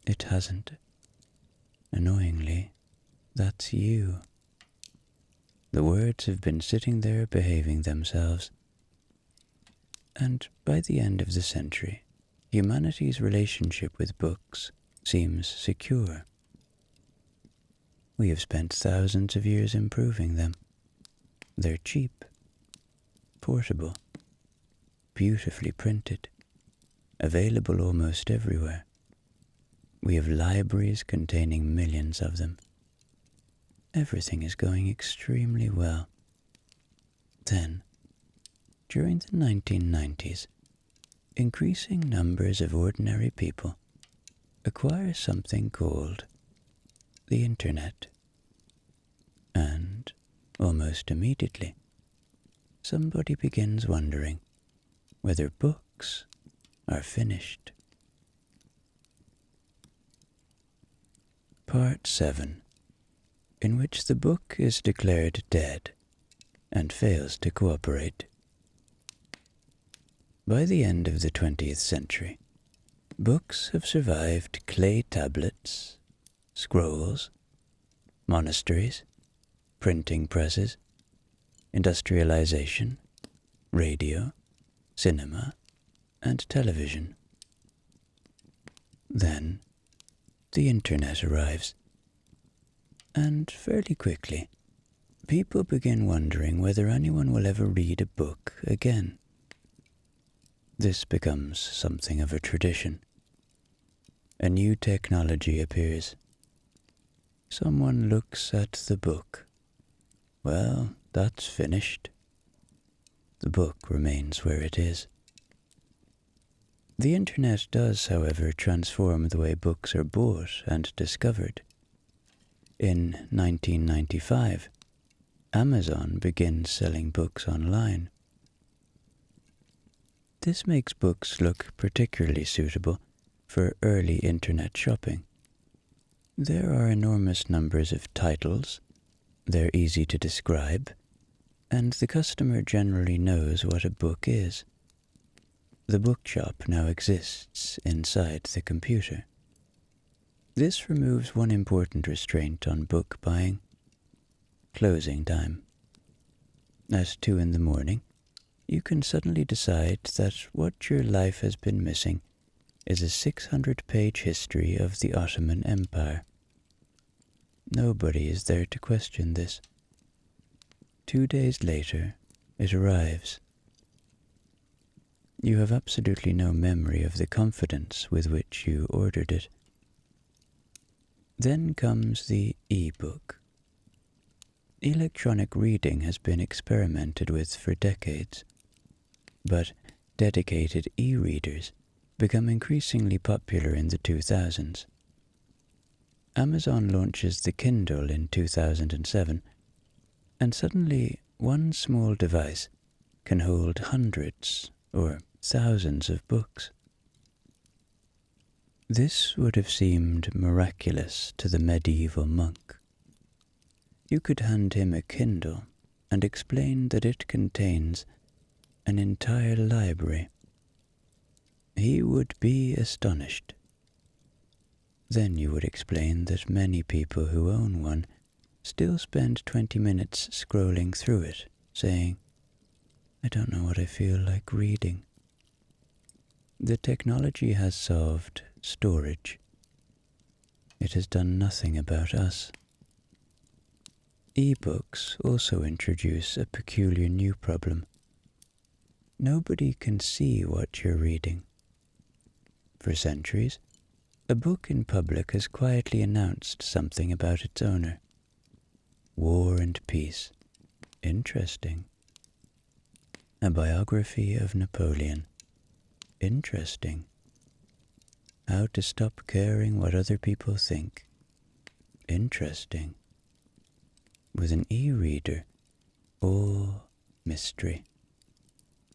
It hasn't. Annoyingly, that's you. The words have been sitting there behaving themselves. And by the end of the century, humanity's relationship with books seems secure. We have spent thousands of years improving them. They're cheap, portable, beautifully printed, available almost everywhere. We have libraries containing millions of them. Everything is going extremely well. Then, during the 1990s, increasing numbers of ordinary people acquire something called the Internet. And, almost immediately, somebody begins wondering whether books are finished. Part 7, in which the book is declared dead and fails to cooperate. By the end of the 20th century, books have survived clay tablets, scrolls, monasteries, printing presses, industrialization, radio, cinema, and television. Then the internet arrives, and fairly quickly, people begin wondering whether anyone will ever read a book again. This becomes something of a tradition. A new technology appears. Someone looks at the book. Well, that's finished. The book remains where it is. The internet does, however, transform the way books are bought and discovered. In 1995, Amazon begins selling books online. This makes books look particularly suitable for early internet shopping. There are enormous numbers of titles, they're easy to describe, and the customer generally knows what a book is. The bookshop now exists inside the computer. This removes one important restraint on book buying: closing time. At 2 a.m, you can suddenly decide that what your life has been missing is a 600-page history of the Ottoman Empire. Nobody is there to question this. 2 days later, it arrives. You have absolutely no memory of the confidence with which you ordered it. Then comes the e-book. Electronic reading has been experimented with for decades, but dedicated e-readers become increasingly popular in the 2000s. Amazon launches the Kindle in 2007, and suddenly one small device can hold hundreds or thousands of books. This would have seemed miraculous to the medieval monk. You could hand him a Kindle and explain that it contains an entire library. He would be astonished. Then you would explain that many people who own one still spend 20 minutes scrolling through it, saying, "I don't know what I feel like reading." The technology has solved storage. It has done nothing about us. E-books also introduce a peculiar new problem. Nobody can see what you're reading. For centuries, a book in public has quietly announced something about its owner. War and Peace. Interesting. A biography of Napoleon. Interesting. How to stop caring what other people think. Interesting. With an e-reader, all mystery.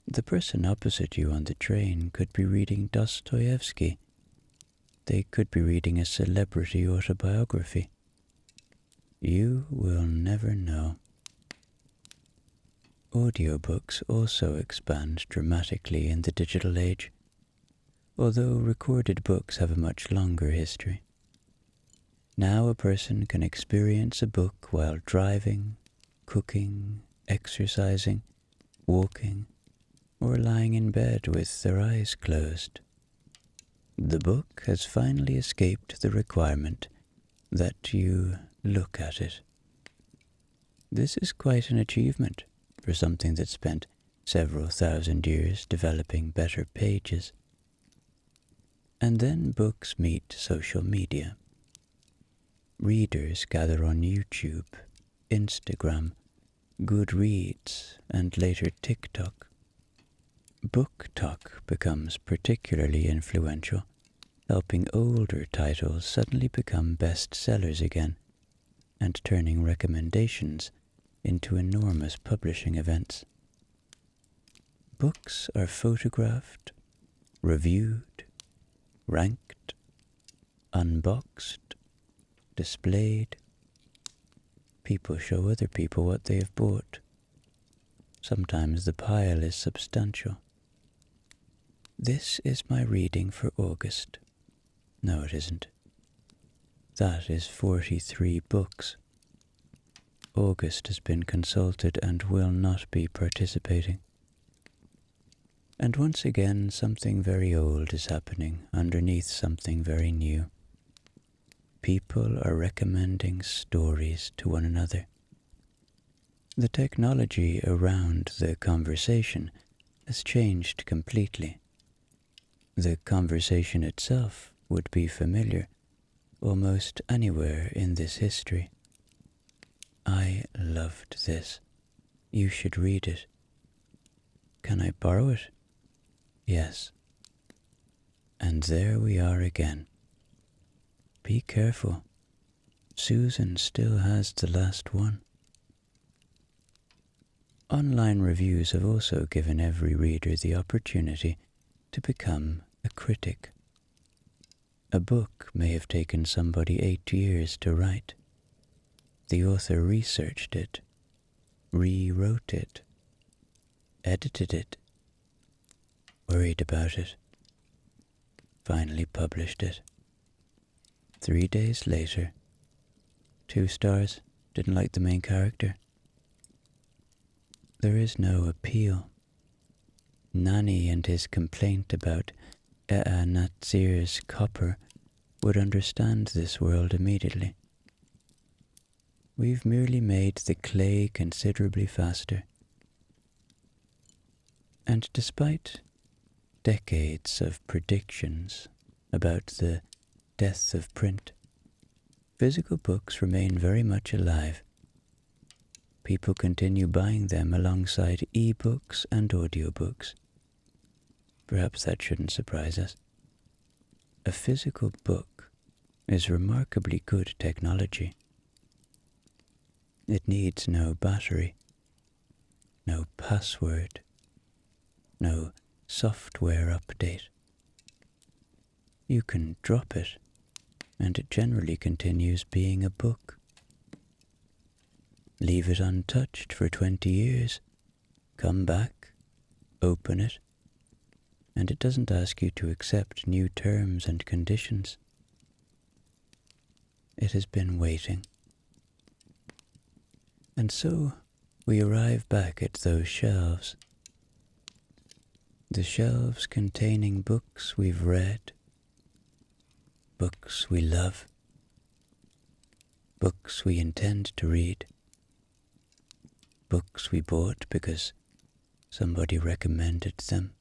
The person opposite you on the train could be reading Dostoevsky. They could be reading a celebrity autobiography. You will never know. Audiobooks also expand dramatically in the digital age, although recorded books have a much longer history. Now a person can experience a book while driving, cooking, exercising, walking, or lying in bed with their eyes closed. The book has finally escaped the requirement that you look at it. This is quite an achievement for something that spent several thousand years developing better pages. And then books meet social media. Readers gather on YouTube, Instagram, Goodreads, and later TikTok. Book Talk becomes particularly influential, helping older titles suddenly become bestsellers again, and turning recommendations into enormous publishing events. Books are photographed, reviewed, ranked, unboxed, displayed. People show other people what they have bought. Sometimes the pile is substantial. This is my reading for August. No, it isn't. That is 43 books. August has been consulted and will not be participating. And once again, something very old is happening underneath something very new. People are recommending stories to one another. The technology around the conversation has changed completely. The conversation itself would be familiar almost anywhere in this history. I loved this. You should read it. Can I borrow it? Yes. And there we are again. Be careful. Susan still has the last one. Online reviews have also given every reader the opportunity to become a critic. A book may have taken somebody 8 years to write. The author researched it, rewrote it, edited it, worried about it, finally published it. 3 days later, 2 stars, didn't like the main character. There is no appeal. Nani and his complaint about Natsir's copper would understand this world immediately. We've merely made the clay considerably faster. And despite decades of predictions about the death of print, physical books remain very much alive. People continue buying them alongside e-books and audiobooks. Perhaps that shouldn't surprise us. A physical book is remarkably good technology. It needs no battery, no password, no software update. You can drop it, and it generally continues being a book. Leave it untouched for 20 years, come back, open it, and it doesn't ask you to accept new terms and conditions. It has been waiting. And so we arrive back at those shelves. The shelves containing books we've read, books we love, books we intend to read, books we bought because somebody recommended them,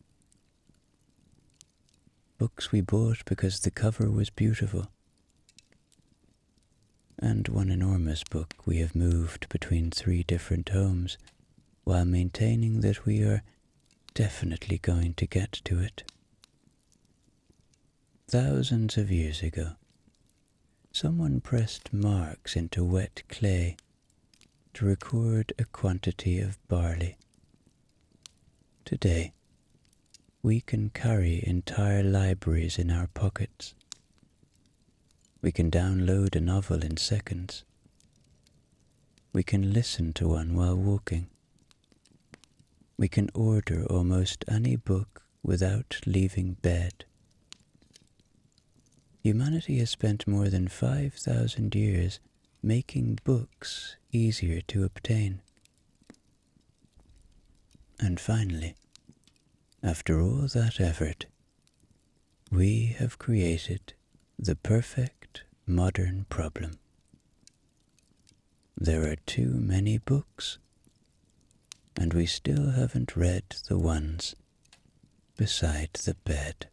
books we bought because the cover was beautiful, and one enormous book we have moved between 3 different homes while maintaining that we are definitely going to get to it. Thousands of years ago, someone pressed marks into wet clay to record a quantity of barley. Today, we can carry entire libraries in our pockets. We can download a novel in seconds. We can listen to one while walking. We can order almost any book without leaving bed. Humanity has spent more than 5,000 years making books easier to obtain. And finally, after all that effort, we have created the perfect modern problem. There are too many books, and we still haven't read the ones beside the bed.